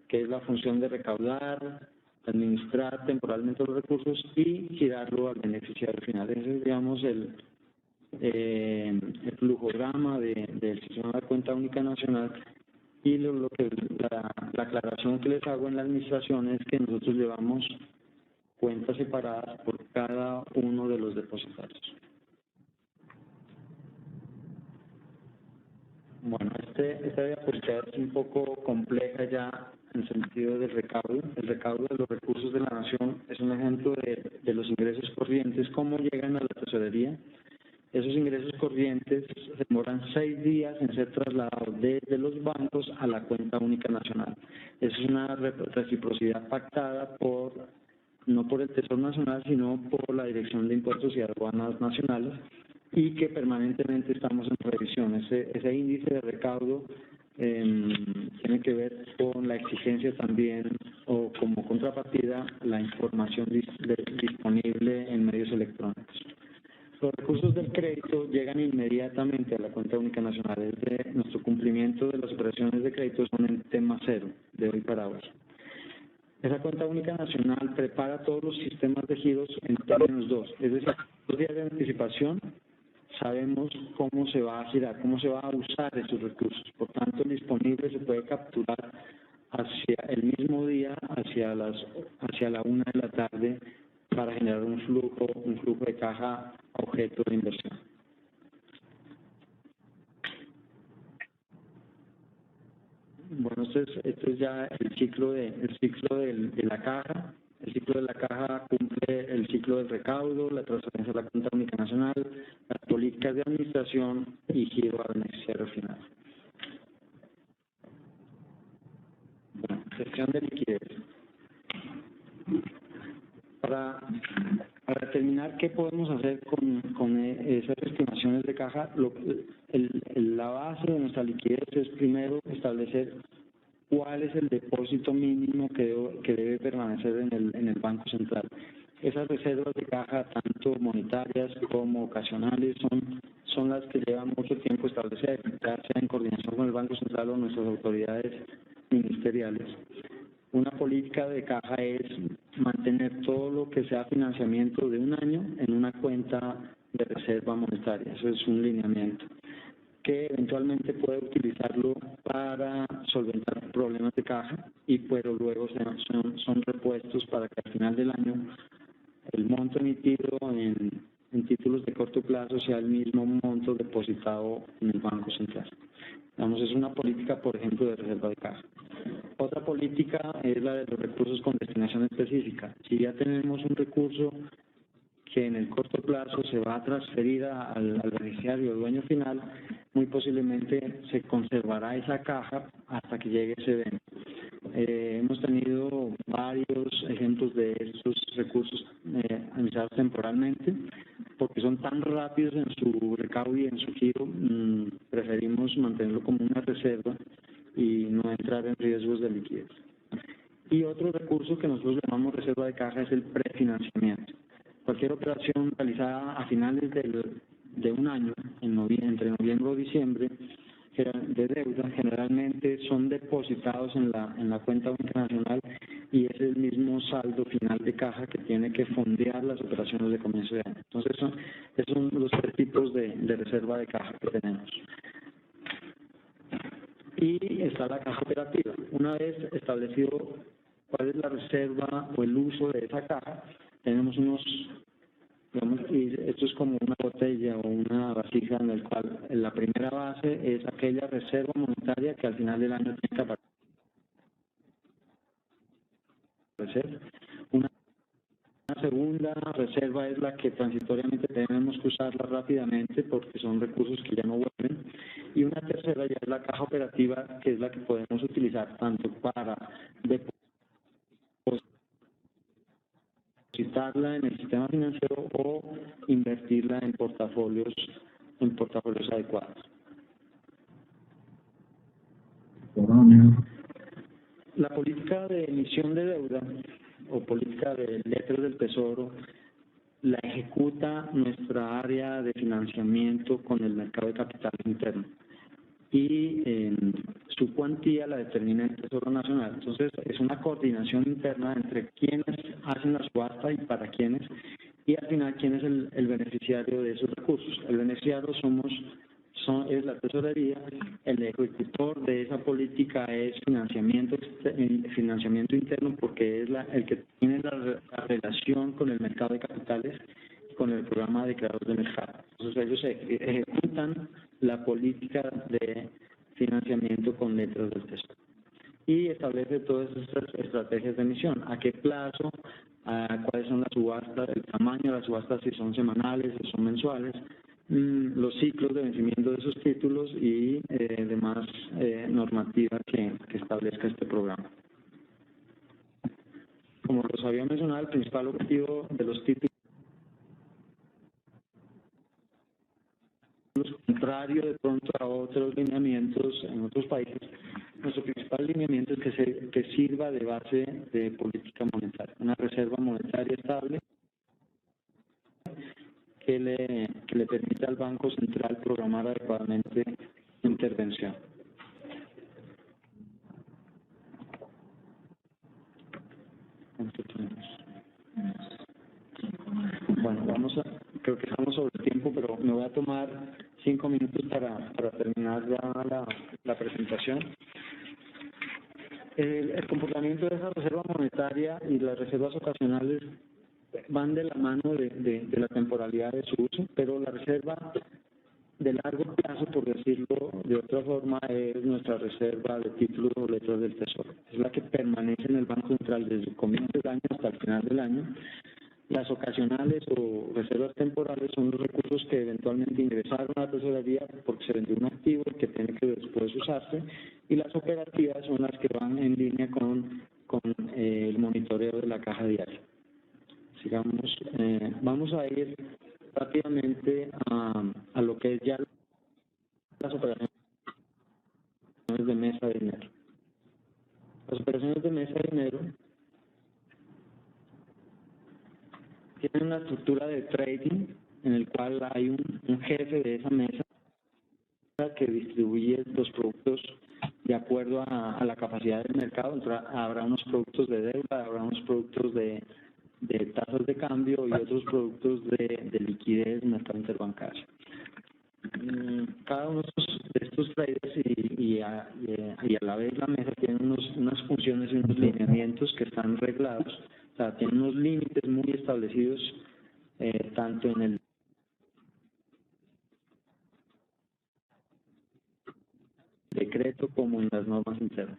que es la función de recaudar, administrar temporalmente los recursos y girarlo al beneficiario final. Ese es, digamos, el flujograma del sistema de cuenta única nacional. Y la aclaración que les hago en la administración es que nosotros llevamos cuentas separadas por cada uno de los depositarios. Bueno, esta diapositiva es un poco compleja ya en el sentido del recaudo. El recaudo de los recursos de la nación es un ejemplo de los ingresos corrientes, cómo llegan a la tesorería. Esos ingresos corrientes se demoran 6 días en ser trasladados desde los bancos a la cuenta única nacional. Eso es una reciprocidad pactada no por el Tesoro Nacional, sino por la Dirección de Impuestos y Aduanas Nacionales, y que permanentemente estamos en revisión. Ese índice de recaudo tiene que ver con la exigencia también, o como contrapartida, la información disponible en medios electrónicos. Los recursos del crédito llegan inmediatamente a la cuenta única nacional. Nuestro cumplimiento de las operaciones de crédito son en tema cero, de hoy para hoy. Esa cuenta única nacional prepara todos los sistemas de giros en términos 2, es decir, 2 días de anticipación sabemos cómo se va a girar, cómo se va a usar esos recursos. Por tanto, el disponible se puede capturar hacia el mismo día, hacia la 1 de la tarde, para generar un flujo de caja objeto de inversión. Bueno, este es ya el ciclo de la caja. El ciclo de la caja cumple el ciclo del recaudo, la transferencia a la cuenta única nacional, las políticas de administración y giro al beneficiario final. Bueno, gestión de liquidez. Para determinar qué podemos hacer con esas estimaciones de caja, la base de nuestra liquidez es primero establecer cuál es el depósito mínimo que debe permanecer en el Banco Central. Esas reservas de caja, tanto monetarias como ocasionales, son las que llevan mucho tiempo establecer, ya sea en coordinación con el Banco Central o nuestras autoridades ministeriales. Una política de caja es mantener todo lo que sea financiamiento de un año en una cuenta de reserva monetaria. Eso es un lineamiento que eventualmente puede utilizarlo para solventar problemas de caja, pero luego son repuestos para que al final del año el monto emitido en títulos de corto plazo sea el mismo monto depositado en el Banco Central. Digamos, es una política, por ejemplo, de reserva de caja. Otra política es la de los recursos con destinación específica. Si ya tenemos un recurso que en el corto plazo se va a transferir al beneficiario, al dueño final, muy posiblemente se conservará esa caja hasta que llegue ese evento. Hemos tenido varios ejemplos de estos recursos administrados temporalmente, porque son tan rápidos en su recaudo y en su giro, preferimos mantenerlo como una reserva y no entrar en riesgos de liquidez. Y otro recurso que nosotros llamamos reserva de caja es el prefinanciamiento. Cualquier operación realizada a finales de un año, entre noviembre o diciembre, de deuda, generalmente son depositados en la cuenta única nacional y es el mismo saldo final de caja que tiene que fondear las operaciones de comienzo de año. Entonces, esos son los 3 tipos de reserva de caja que tenemos. Y está la caja operativa. Una vez establecido cuál es la reserva o el uso de esa caja, tenemos y esto es como una botella o una vasija en el cual la primera base es aquella reserva monetaria que al final del año tiene que aparecer. Una segunda reserva es la que transitoriamente tenemos que usarla rápidamente porque son recursos que ya no vuelven. Y una tercera ya es la caja operativa, que es la que podemos utilizar tanto para depositarla en el sistema financiero o invertirla en portafolios adecuados. La política de emisión de deuda o política de letras del Tesoro la ejecuta nuestra área de financiamiento con el mercado de capitales interno y su cuantía la determina el Tesoro Nacional. Entonces es una coordinación interna entre quienes hacen la subasta y para quiénes, y al final quién es el beneficiario de esos recursos. El beneficiario es la tesorería, el ejecutor de esa política es financiamiento interno porque es el que tiene la relación con el mercado de capitales y con el programa de creadores de mercado. Entonces ellos ejecutan la política de financiamiento con letras del Tesoro y establece todas esas estrategias de emisión, a qué plazo, cuáles son las subastas, el tamaño de las subastas, si son semanales o son mensuales, los ciclos de vencimiento de esos títulos y demás normativa que establezca este programa. Como los había mencionado, el principal objetivo de los títulos, contrario de pronto a otros lineamientos en otros países, nuestro principal lineamiento es que sirva de base de política monetaria, una reserva monetaria estable que le permita al Banco Central programar adecuadamente intervención. Bueno, creo que estamos sobre el tiempo, pero me voy a tomar 5 minutos para terminar ya la presentación. El comportamiento de esa reserva monetaria y las reservas ocasionales van de la mano de la temporalidad de su uso, pero la reserva de largo plazo, por decirlo de otra forma, es nuestra reserva de títulos o letras del Tesoro. Es la que permanece en el Banco Central desde el comienzo del año hasta el final del año. Las ocasionales o reservas temporales son los recursos que eventualmente ingresaron a la tesorería porque se vendió un activo que tiene que después usarse, y las operativas son las que van en línea con el monitoreo de la caja diaria. Sigamos, vamos a ir rápidamente a lo que es ya las operaciones de mesa de dinero. Las operaciones de mesa de dinero tienen una estructura de trading en el cual hay un jefe de esa mesa que distribuye los productos de acuerdo a la capacidad del mercado. Habrá unos productos de deuda, habrá unos productos de tasas de cambio y otros productos de liquidez en el mercado interbancario. Cada uno de estos traders y a la vez la mesa tiene unas funciones y unos lineamientos que están reglados, o sea, tiene unos límites muy establecidos tanto en el decreto como en las normas internas.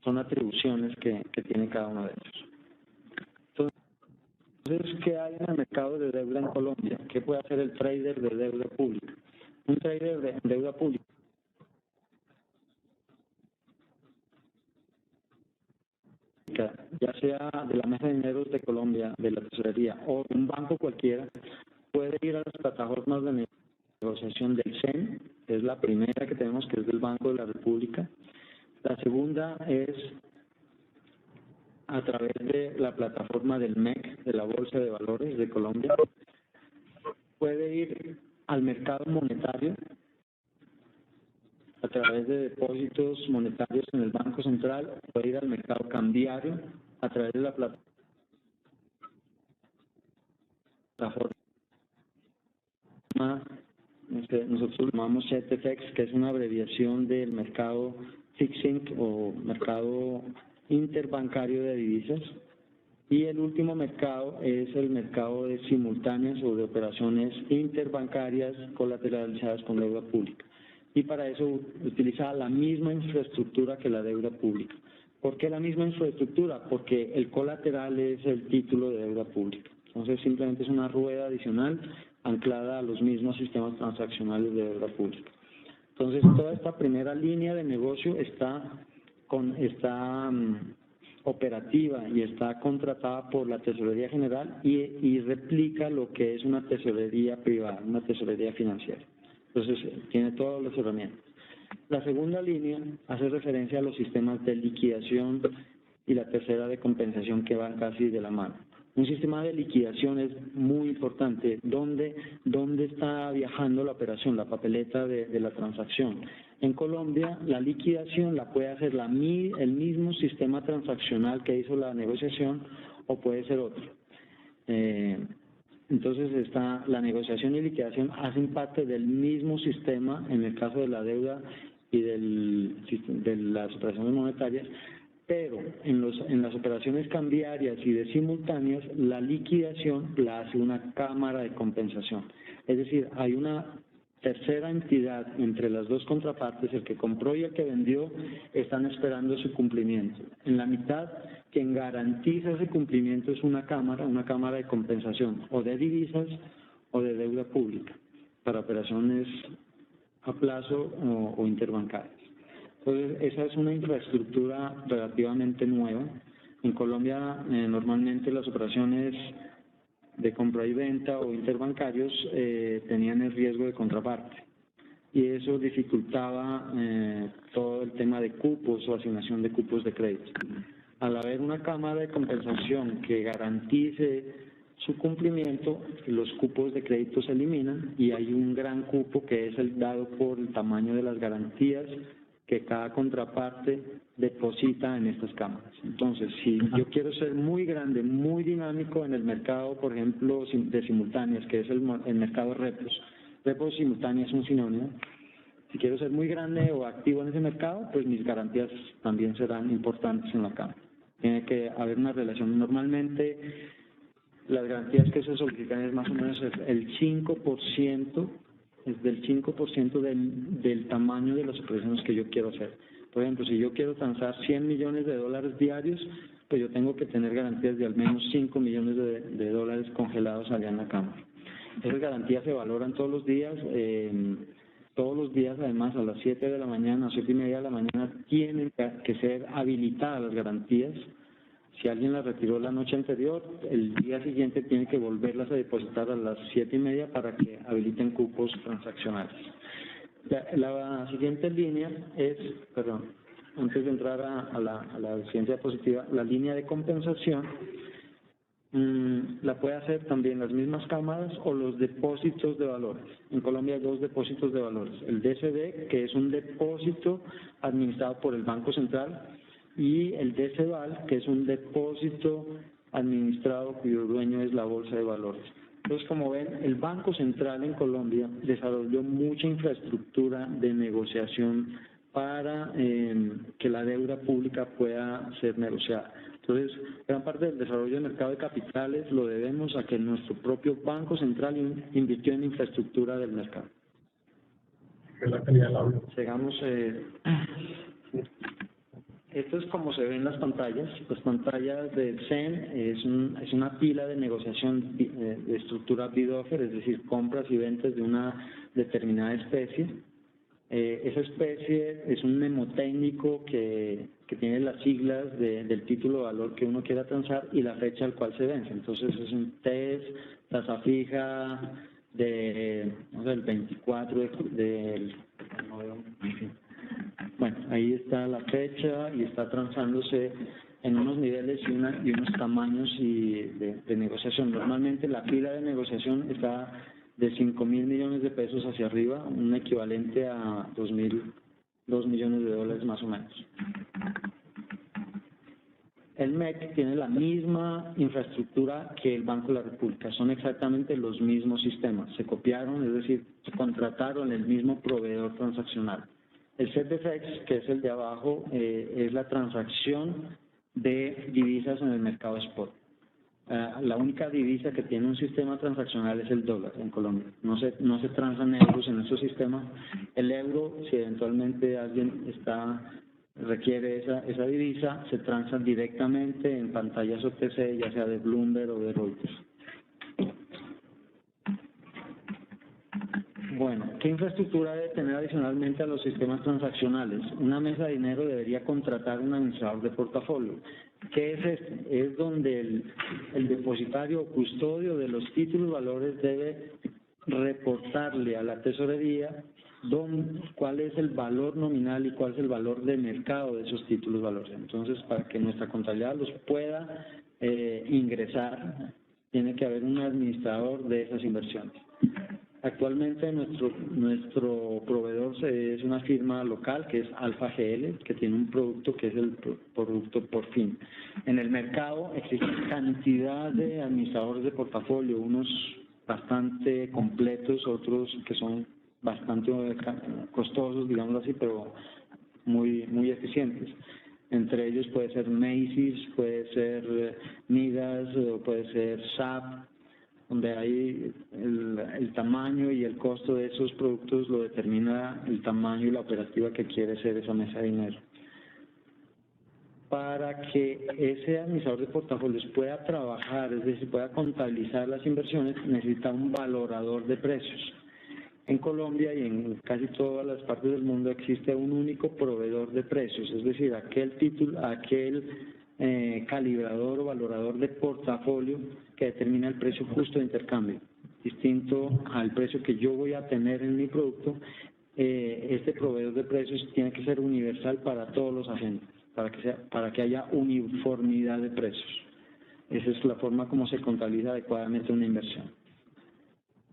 Son atribuciones que tiene cada uno de ellos. Entonces, ¿qué hay en el mercado de deuda en Colombia? ¿Qué puede hacer el trader de deuda pública? Un trader de deuda pública ya sea de la mesa de dineros de Colombia, de la tesorería o de un banco cualquiera, puede ir a las plataformas de negociación del CEN, que es la primera que tenemos, que es del Banco de la República. La segunda es a través de la plataforma del MEC, de la Bolsa de Valores de Colombia. Puede ir al mercado monetario a través de depósitos monetarios en el Banco Central, puede ir al mercado cambiario a través de la plataforma. Nosotros llamamos CETFX, que es una abreviación del mercado fixing o mercado interbancario de divisas. Y el último mercado es el mercado de simultáneas o de operaciones interbancarias colateralizadas con deuda pública. Y para eso utiliza la misma infraestructura que la deuda pública. ¿Por qué la misma infraestructura? Porque el colateral es el título de deuda pública. Entonces, simplemente es una rueda adicional anclada a los mismos sistemas transaccionales de deuda pública. Entonces, toda esta primera línea de negocio está operativa y está contratada por la Tesorería General y replica lo que es una tesorería privada, una tesorería financiera. Entonces, tiene todas las herramientas. La segunda línea hace referencia a los sistemas de liquidación y la tercera de compensación, que van casi de la mano. Un sistema de liquidación es muy importante. ¿Dónde está viajando la operación, la papeleta de la transacción? En Colombia, la liquidación la puede hacer el mismo sistema transaccional que hizo la negociación, o puede ser otro. Entonces, la negociación y liquidación hacen parte del mismo sistema en el caso de la deuda y de las operaciones monetarias, pero en las operaciones cambiarias y de simultáneas, la liquidación la hace una cámara de compensación. Es decir, hay una tercera entidad entre las dos contrapartes, el que compró y el que vendió, están esperando su cumplimiento. En la mitad, quien garantiza ese cumplimiento es una cámara de compensación, o de divisas o de deuda pública, para operaciones a plazo o interbancarias. Entonces, esa es una infraestructura relativamente nueva. En Colombia, normalmente las operaciones de compra y venta o interbancarios tenían el riesgo de contraparte, y eso dificultaba todo el tema de cupos o asignación de cupos de crédito. Al haber una cámara de compensación que garantice su cumplimiento, los cupos de crédito se eliminan y hay un gran cupo que es el dado por el tamaño de las garantías que cada contraparte deposita en estas cámaras. Entonces, si yo quiero ser muy grande, muy dinámico en el mercado, por ejemplo, de simultáneas, que es el mercado de repos simultáneas es un sinónimo. Si quiero ser muy grande o activo en ese mercado, pues mis garantías también serán importantes en la cámara. Tiene que haber una relación. Normalmente, las garantías que se solicitan es más o menos el 5%, es del 5% del tamaño de las operaciones que yo quiero hacer. Por ejemplo, si yo quiero transar $100 millones diarios, pues yo tengo que tener garantías de al menos $5 millones de dólares congelados allá en la cámara. Esas garantías se valoran todos los días. Además, a las 7 de la mañana, 7:30 de la mañana, tienen que ser habilitadas las garantías. Si alguien las retiró la noche anterior, el día siguiente tiene que volverlas a depositar a las 7:30 para que habiliten cupos transaccionales. La siguiente línea es, antes de entrar a la siguiente diapositiva, la línea de compensación la puede hacer también las mismas cámaras o los depósitos de valores. En Colombia hay dos depósitos de valores. El DCB, que es un depósito administrado por el Banco Central, y el DCVAL, que es un depósito administrado cuyo dueño es la Bolsa de Valores. Entonces, como ven, el Banco Central en Colombia desarrolló mucha infraestructura de negociación para que la deuda pública pueda ser negociada. Entonces, gran parte del desarrollo del mercado de capitales lo debemos a que nuestro propio Banco Central invirtió en infraestructura del mercado. La calidad del audio. Llegamos... Esto es como se ven las pantallas. Las pantallas del CEN es una pila de negociación de estructura bid-offer, es decir, compras y ventas de una determinada especie. Esa especie es un mnemotécnico que tiene las siglas del título de valor que uno quiera transar y la fecha al cual se vence. Entonces es un TES, tasa fija del 24 del... Bueno, ahí está la fecha y está transándose en unos niveles y unos tamaños de negociación. Normalmente la pila de negociación está de 5.000 millones de pesos hacia arriba, un equivalente a 2 millones de dólares más o menos. El MEC tiene la misma infraestructura que el Banco de la República, son exactamente los mismos sistemas, se copiaron, es decir, se contrataron el mismo proveedor transaccional. El CETFX, que es el de abajo, es la transacción de divisas en el mercado spot. La única divisa que tiene un sistema transaccional es el dólar en Colombia. No se transan euros en esos sistemas. El euro, si eventualmente alguien está requiere esa divisa, se transa directamente en pantallas OTC, ya sea de Bloomberg o de Reuters. Bueno, ¿qué infraestructura debe tener adicionalmente a los sistemas transaccionales? Una mesa de dinero debería contratar un administrador de portafolio. ¿Qué es este? Es donde el depositario o custodio de los títulos valores debe reportarle a la tesorería cuál es el valor nominal y cuál es el valor de mercado de esos títulos valores. Entonces, para que nuestra contabilidad los pueda ingresar, tiene que haber un administrador de esas inversiones. Actualmente nuestro proveedor es una firma local que es Alfa GL, que tiene un producto que es el producto por fin. En el mercado existe cantidad de administradores de portafolio, unos bastante completos, otros que son bastante costosos, digamos así, pero muy eficientes. Entre ellos puede ser Macy's, puede ser Midas, puede ser SAP, donde hay el tamaño y el costo de esos productos lo determina el tamaño y la operativa que quiere ser esa mesa de dinero. Para que ese administrador de portafolios pueda trabajar, es decir, pueda contabilizar las inversiones, necesita un valorador de precios. En Colombia y en casi todas las partes del mundo existe un único proveedor de precios, es decir, aquel calibrador o valorador de portafolio que determina el precio justo de intercambio, distinto al precio que yo voy a tener en mi producto. Este proveedor de precios tiene que ser universal para todos los agentes, para que haya uniformidad de precios. Esa es la forma como se contabiliza adecuadamente una inversión.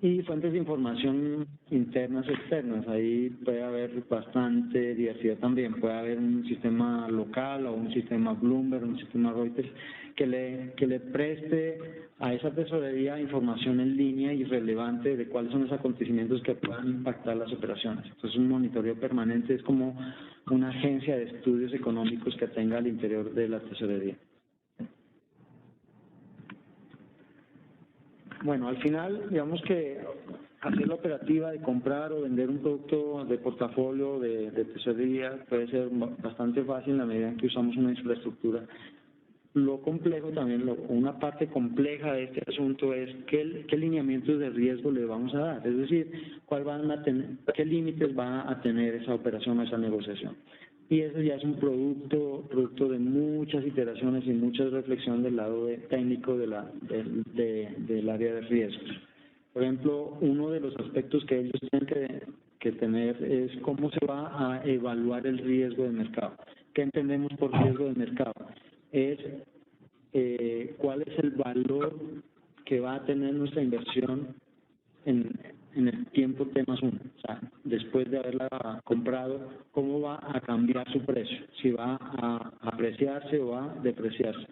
Y fuentes de información internas y externas, ahí puede haber bastante diversidad también. Puede haber un sistema local o un sistema Bloomberg, un sistema Reuters, que le preste a esa tesorería información en línea y relevante de cuáles son los acontecimientos que puedan impactar las operaciones. Entonces, un monitoreo permanente es como una agencia de estudios económicos que tenga al interior de la tesorería. Bueno, al final, digamos que hacer la operativa de comprar o vender un producto de portafolio, de tesorería, puede ser bastante fácil en la medida en que usamos una infraestructura. Lo complejo también, una parte compleja de este asunto es qué lineamientos de riesgo le vamos a dar, es decir, qué límites va a tener esa operación o esa negociación. Y eso ya es un producto de muchas iteraciones y muchas reflexiones del lado técnico del área de riesgos. Por ejemplo, uno de los aspectos que ellos tienen que tener es cómo se va a evaluar el riesgo de mercado. ¿Qué entendemos por riesgo de mercado? Es cuál es el valor que va a tener nuestra inversión en el tiempo T+1, o sea, después de haberla comprado, cómo va a cambiar su precio, si va a apreciarse o a depreciarse.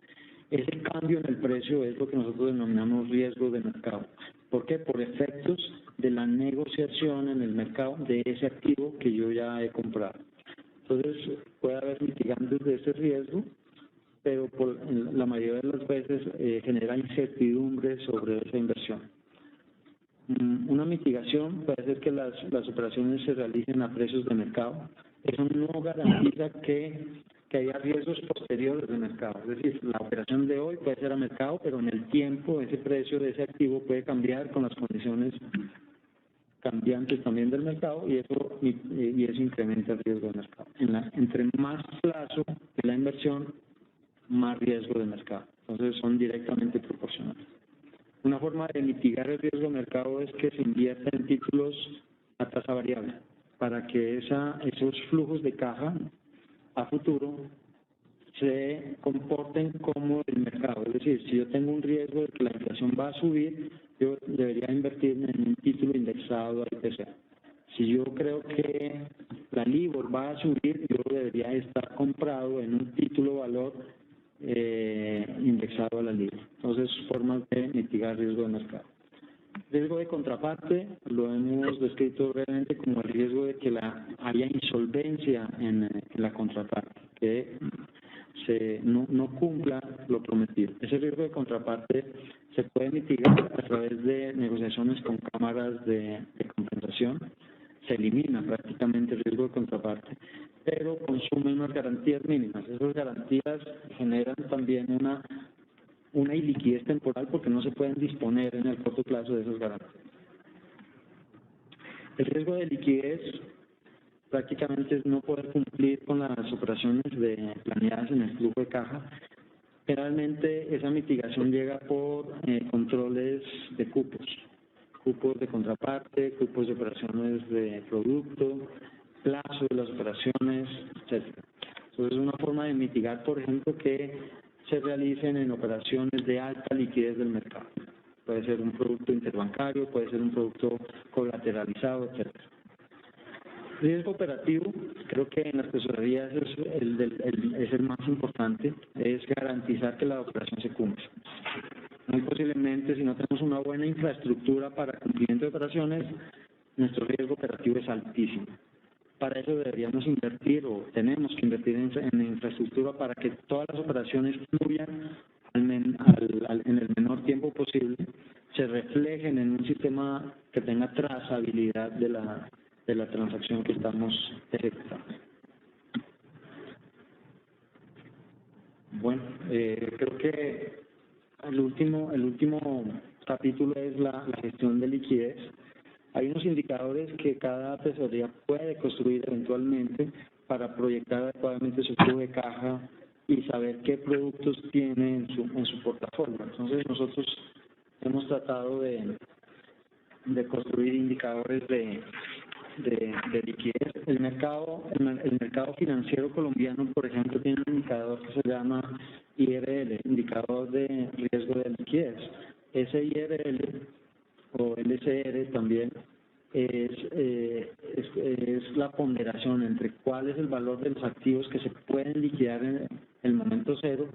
Ese cambio en el precio es lo que nosotros denominamos riesgo de mercado. ¿Por qué? Por efectos de la negociación en el mercado de ese activo que yo ya he comprado. Entonces, puede haber mitigantes de ese riesgo, pero por la mayoría de las veces genera incertidumbre sobre esa inversión. Una mitigación puede ser que las operaciones se realicen a precios de mercado. Eso no garantiza que haya riesgos posteriores de mercado. Es decir, la operación de hoy puede ser a mercado, pero en el tiempo ese precio de ese activo puede cambiar con las condiciones cambiantes también del mercado y eso incrementa el riesgo de mercado. Entre más plazo de la inversión, más riesgo de mercado. Entonces son directamente proporcionales. Una forma de mitigar el riesgo de mercado es que se invierta en títulos a tasa variable para que esos flujos de caja a futuro se comporten como el mercado. Es decir, si yo tengo un riesgo de que la inflación va a subir, yo debería invertir en un título indexado al IPC. Si yo creo que la LIBOR va a subir, yo debería estar comprado en un título valor indexado a la LIBOR. Entonces, formas de mitigar riesgo de mercado. Riesgo de contraparte lo hemos descrito brevemente como el riesgo de que haya insolvencia en la contraparte, que no cumpla lo prometido. Ese riesgo de contraparte se puede mitigar a través de negociaciones con cámaras de compensación. Se elimina prácticamente el riesgo de contraparte, pero consumen unas garantías mínimas. Esas garantías generan también una iliquidez temporal porque no se pueden disponer en el corto plazo de esas garantías. El riesgo de liquidez prácticamente es no poder cumplir con las operaciones planeadas en el flujo de caja. Generalmente esa mitigación llega por controles de cupos de contraparte, cupos de operaciones de producto, plazo de las operaciones, etc. Entonces es una forma de mitigar, por ejemplo, que se realicen en operaciones de alta liquidez del mercado. Puede ser un producto interbancario, puede ser un producto colateralizado, etc. Riesgo operativo, creo que en las tesorerías es el más importante, es garantizar que la operación se cumple. Muy posiblemente, si no tenemos una buena infraestructura para cumplimiento de operaciones, nuestro riesgo operativo es altísimo. Para eso deberíamos invertir o tenemos que invertir en infraestructura para que todas las operaciones fluyan en el menor tiempo posible, se reflejen en un sistema que tenga trazabilidad de la transacción que estamos ejecutando. Bueno, creo que el último capítulo es la gestión de liquidez. Hay unos indicadores que cada tesorería puede construir eventualmente para proyectar adecuadamente su flujo de caja y saber qué productos tiene en su portafolio. Entonces nosotros hemos tratado de construir indicadores de liquidez. El mercado financiero colombiano, por ejemplo, tiene un indicador que se llama IRL, indicador de riesgo de liquidez. Ese IRL o LCR también es la ponderación entre cuál es el valor de los activos que se pueden liquidar en el momento cero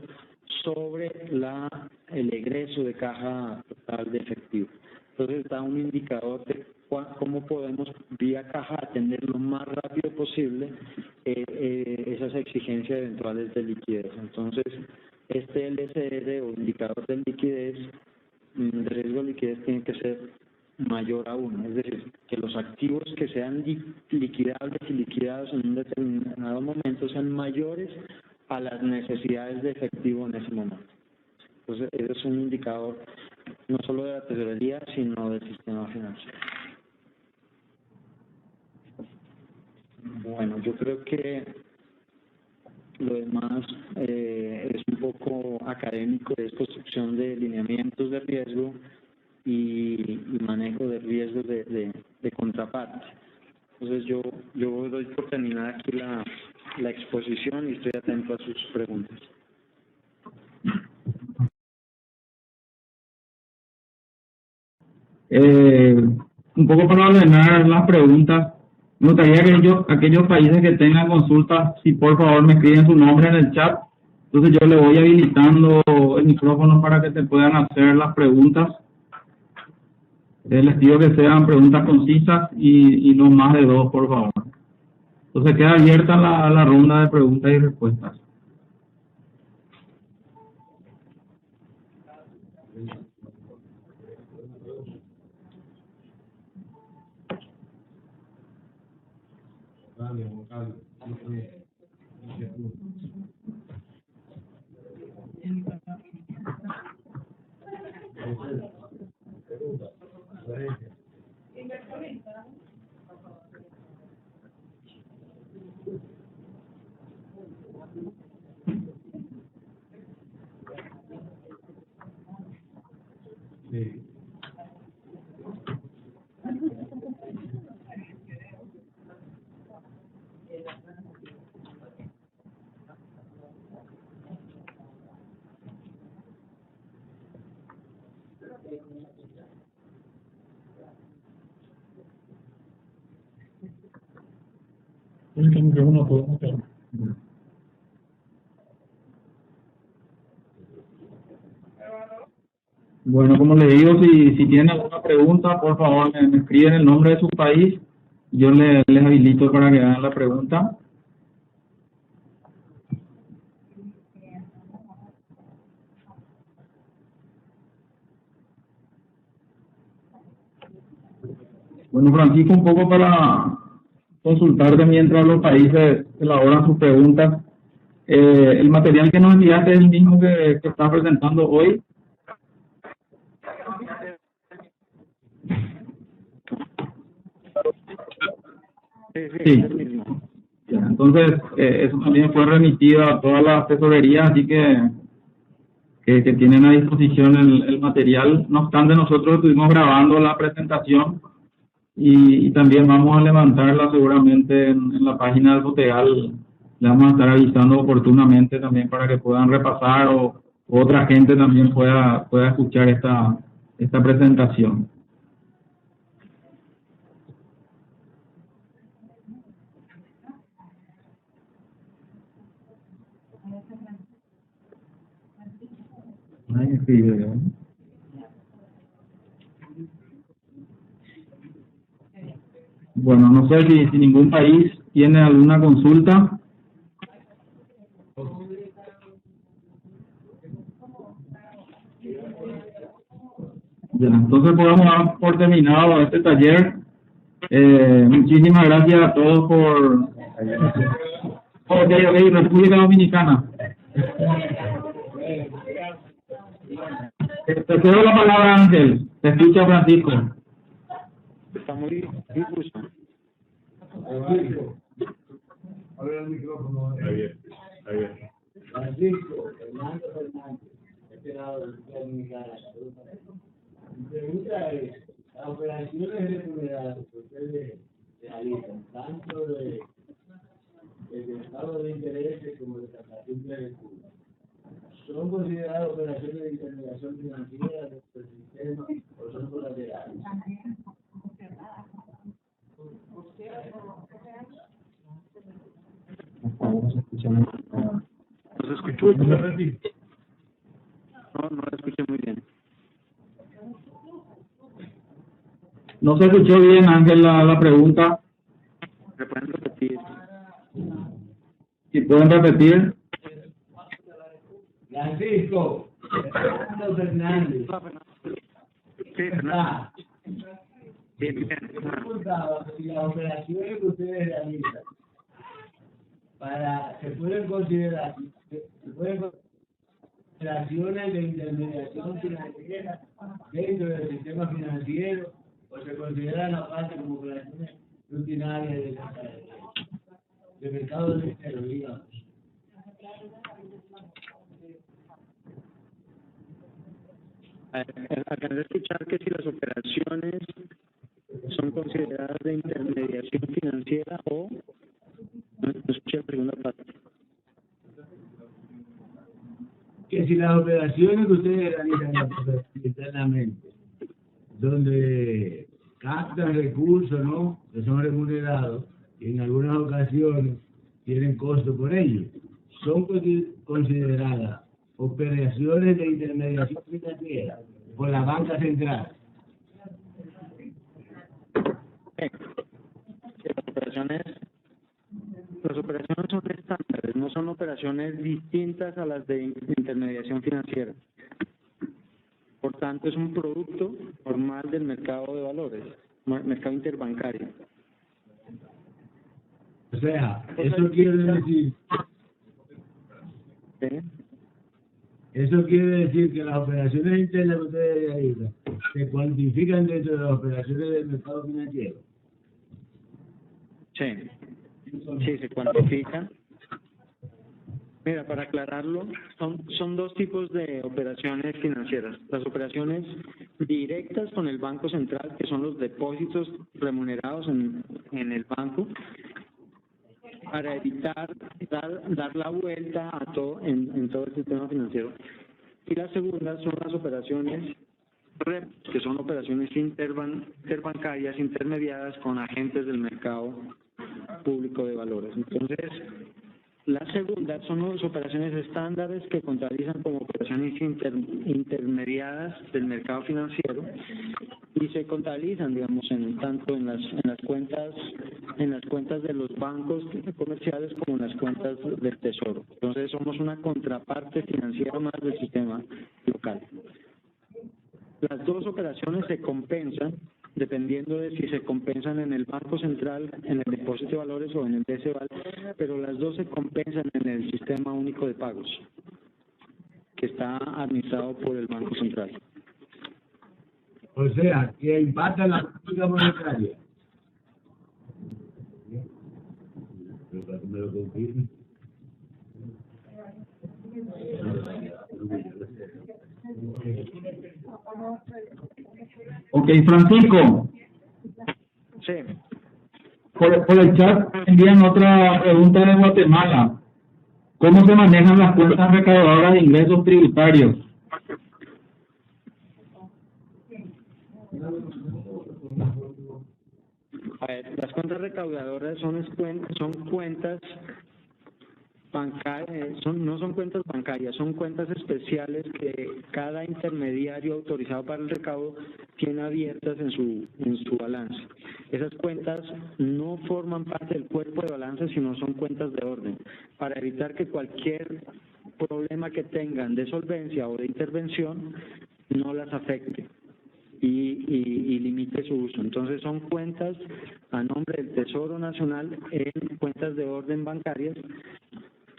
sobre el egreso de caja total de efectivo. Entonces da un indicador de cómo podemos vía caja atender lo más rápido posible esas exigencias eventuales de liquidez. Entonces este LCR o indicador de liquidez, de riesgo de liquidez, tiene que ser mayor a 1, es decir, que los activos que sean liquidables y liquidados en un determinado momento sean mayores a las necesidades de efectivo en ese momento. Entonces, ese es un indicador no solo de la tesorería, sino del sistema financiero. Bueno, yo creo que lo demás es un poco académico, es construcción de lineamientos de riesgo y manejo de riesgos de contraparte. Entonces yo doy por terminada aquí la exposición y estoy atento a sus preguntas. Un poco para ordenar las preguntas, me gustaría que aquellos países que tengan consultas, si por favor me escriben su nombre en el chat, entonces yo le voy habilitando el micrófono para que se puedan hacer las preguntas. Les pido que sean preguntas concisas y no más de 2, por favor. Entonces queda abierta la ronda de preguntas y respuestas. Bueno, como les digo, si tienen alguna pregunta, por favor me escriben el nombre de su país, yo les habilito para que hagan la pregunta. Bueno, Francisco, un poco para consultarte mientras los países elaboran sus preguntas. El material que nos enviaste es el mismo que estás presentando hoy. Sí, es el mismo. Ya, entonces, eso también fue remitido a todas las tesorerías, así que tienen a disposición el material. No obstante, nosotros estuvimos grabando la presentación y también vamos a levantarla seguramente en la página del Botegal. Le vamos a estar avisando oportunamente también para que puedan repasar o otra gente también pueda escuchar esta presentación. Ay, escribe, ¿no? Bueno, no sé si ningún país tiene alguna consulta. Ya, entonces podemos dar por terminado este taller. Muchísimas gracias a todos por República Dominicana. Te cedo la palabra, Ángel. Te escucha Francisco. Está muy difuso. Abre el micrófono. Ahí bien. Francisco Fernando Fernández, este lado de la República Dominicana. Mi pregunta es, las operaciones remuneradas que ustedes realizan, tanto de mercado de intereses como de captación de recursos, ¿son consideradas operaciones de intermediación financiera del sistema o son colaterales? ¿No se escuchó? No lo escuché muy bien. No se escuchó bien, Ángel, la pregunta. ¿Me pueden repetir? Si pueden repetir. Francisco Fernando Fernández. Sí, Fernando. Bien. Preguntaba si las operaciones que ustedes realizan se pueden considerar operaciones de intermediación financiera dentro del sistema financiero o se consideran aparte como operaciones rutinarias de mercado de dinero, digamos. Acabé de escuchar que si las operaciones son consideradas de intermediación financiera o... No escuché la segunda parte. Que si las operaciones que ustedes realizan internamente, donde captan recursos, ¿no?, que son remunerados y en algunas ocasiones tienen costo por ello, son consideradas operaciones de intermediación financiera por la banca central. Las operaciones son estándares, no son operaciones distintas a las de intermediación financiera. Por tanto, es un producto normal del mercado de valores, mercado interbancario. O sea, eso quiere decir... ¿Sí? Eso quiere decir que las operaciones internas que ustedes realizan se cuantifican dentro de las operaciones del mercado financiero. Sí, se cuantifican. Mira, para aclararlo, son dos tipos de operaciones financieras. Las operaciones directas con el Banco Central, que son los depósitos remunerados en el banco, para evitar dar la vuelta a todo en todo el sistema financiero. Y la segunda son las operaciones REP, que son operaciones interbancarias intermediadas con agentes del mercado público de valores. Entonces, la segunda son las operaciones estándares que contabilizan como operaciones intermediadas del mercado financiero y se contabilizan, digamos, tanto en las cuentas de los bancos comerciales como en las cuentas del Tesoro. Entonces, somos una contraparte financiera más del sistema local. Las dos operaciones se compensan dependiendo de si se compensan en el Banco Central, en el depósito de valores o en el DCVAL, pero las dos se compensan en el Sistema Único de Pagos, que está administrado por el Banco Central. O sea, que impacta en la política monetaria. Pero para que me lo confirme. Ok, Francisco, Sí. por el chat envían otra pregunta de Guatemala. ¿Cómo se manejan las cuentas recaudadoras de ingresos tributarios? A ver, las cuentas recaudadoras son cuentas bancarias, no son cuentas bancarias, son cuentas especiales que cada intermediario autorizado para el recaudo tiene abiertas en su balance. Esas cuentas no forman parte del cuerpo de balance, sino son cuentas de orden, para evitar que cualquier problema que tengan de solvencia o de intervención no las afecte y limite su uso. Entonces son cuentas a nombre del Tesoro Nacional en cuentas de orden bancarias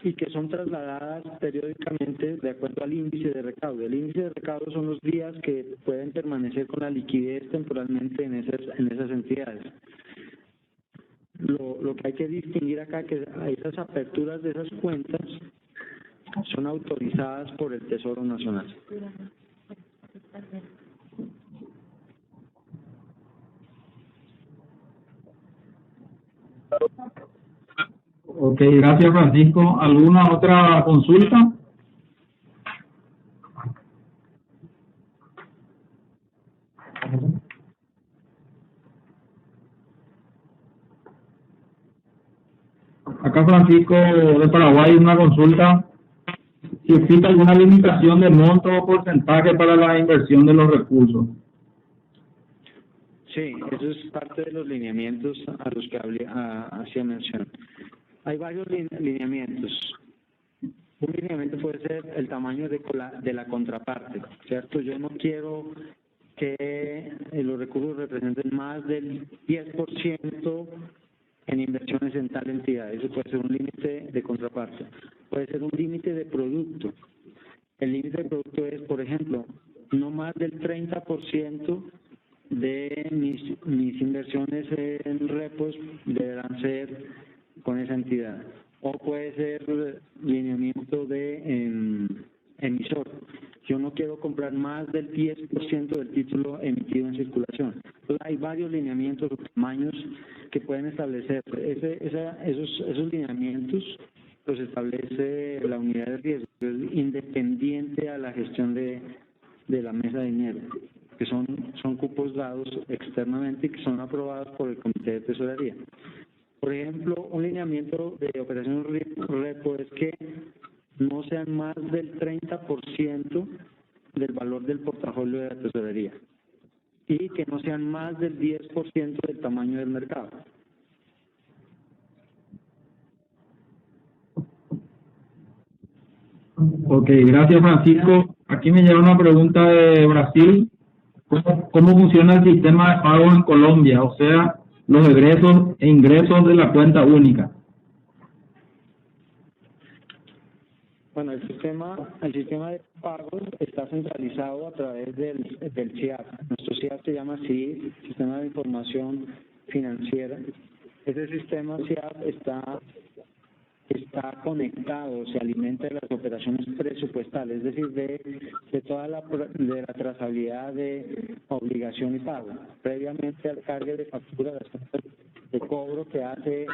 y que son trasladadas periódicamente de acuerdo al índice de recaudo. El índice de recaudo son los días que pueden permanecer con la liquidez temporalmente en esas entidades. Lo que hay que distinguir acá es que esas aperturas de esas cuentas son autorizadas por el Tesoro Nacional. Ok, gracias Francisco. ¿Alguna otra consulta? Acá Francisco de Paraguay, una consulta. Si existe alguna limitación de monto o porcentaje para la inversión de los recursos. Sí, eso es parte de los lineamientos a los que hacía mención. Hay varios lineamientos. Un lineamiento puede ser el tamaño de la contraparte, ¿cierto? Yo no quiero que los recursos representen más del 10% en inversiones en tal entidad. Eso puede ser un límite de contraparte. Puede ser un límite de producto. El límite de producto es, por ejemplo, no más del 30% de mis inversiones en repos deberán ser con esa entidad. O puede ser lineamiento de emisor. Yo no quiero comprar más del 10% del título emitido en circulación. Entonces, hay varios lineamientos o tamaños que pueden establecer. Esos lineamientos los establece la unidad de riesgo, independiente a la gestión de la mesa de dinero, que son cupos dados externamente y que son aprobados por el Comité de Tesorería. Por ejemplo, un lineamiento de operación repo es que no sean más del 30% del valor del portafolio de la tesorería y que no sean más del 10% del tamaño del mercado. Ok, gracias Francisco. Aquí me llega una pregunta de Brasil. ¿Cómo funciona el sistema de pago en Colombia? O sea, los egresos e ingresos de la cuenta única. Bueno, el sistema de pagos está centralizado a través del SIAP. Nuestro SIAP se llama así, Sistema de Información Financiera. Ese sistema SIAP está conectado, se alimenta de las operaciones presupuestales, es decir, de toda la trazabilidad de obligación y pago. Previamente al cargue de factura, las cuentas de cobro que hace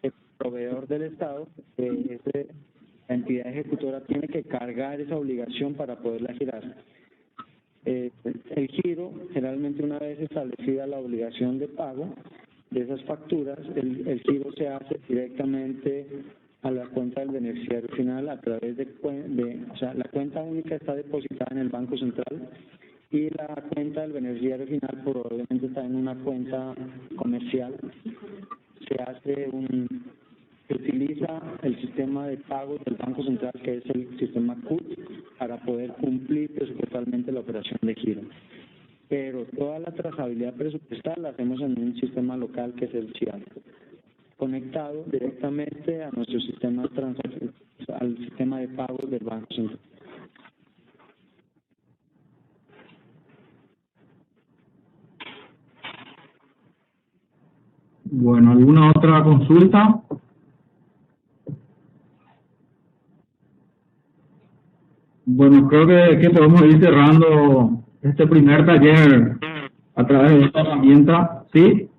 el proveedor del Estado, la entidad ejecutora tiene que cargar esa obligación para poderla girar. El giro, generalmente una vez establecida la obligación de pago de esas facturas, el giro se hace directamente a la cuenta del beneficiario final a través o sea, la cuenta única está depositada en el Banco Central y la cuenta del beneficiario final probablemente está en una cuenta comercial. Se utiliza el sistema de pagos del Banco Central, que es el sistema CUT, para poder cumplir presupuestalmente la operación de giro. Pero toda la trazabilidad presupuestal la hacemos en un sistema local que es el CIAL, conectado directamente a nuestro sistema al sistema de pagos del Banco Central. Bueno, ¿alguna otra consulta? Bueno, creo que podemos ir cerrando este primer taller a través de esta herramienta, ¿sí?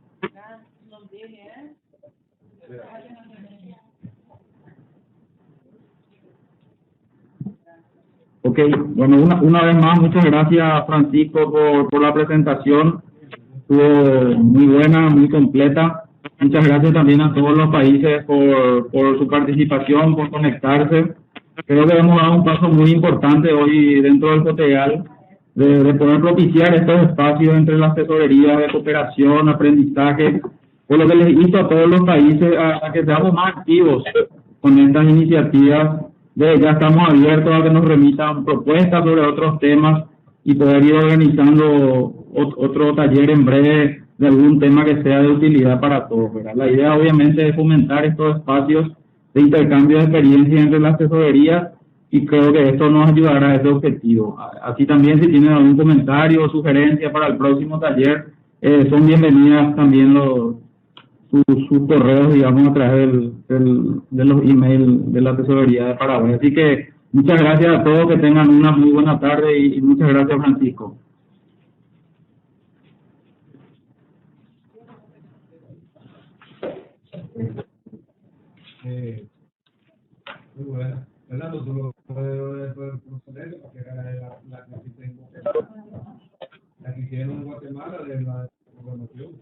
Ok, bueno, una vez más, muchas gracias Francisco por la presentación, estuvo muy buena, muy completa. Muchas gracias también a todos los países por su participación, por conectarse. Creo que hemos dado un paso muy importante hoy dentro del COTEGAL de poder propiciar estos espacios entre las tesorerías de cooperación, aprendizaje, por lo que les insto a todos los países a que seamos más activos con estas iniciativas. Ya estamos abiertos a que nos remitan propuestas sobre otros temas y poder ir organizando otro taller en breve de algún tema que sea de utilidad para todos, ¿verdad? La idea obviamente es fomentar estos espacios de intercambio de experiencias entre las tesorerías y creo que esto nos ayudará a ese objetivo. Así también si tienen algún comentario o sugerencia para el próximo taller, son bienvenidas también sus correos, digamos, a través de los emails de la Tesorería de Paraguay. Así que muchas gracias a todos, que tengan una muy buena tarde y muchas gracias, Francisco. Muy buena. Fernando, tú lo puedes proceder porque era la que hiciste en Guatemala. La que hicieron en Guatemala de la información.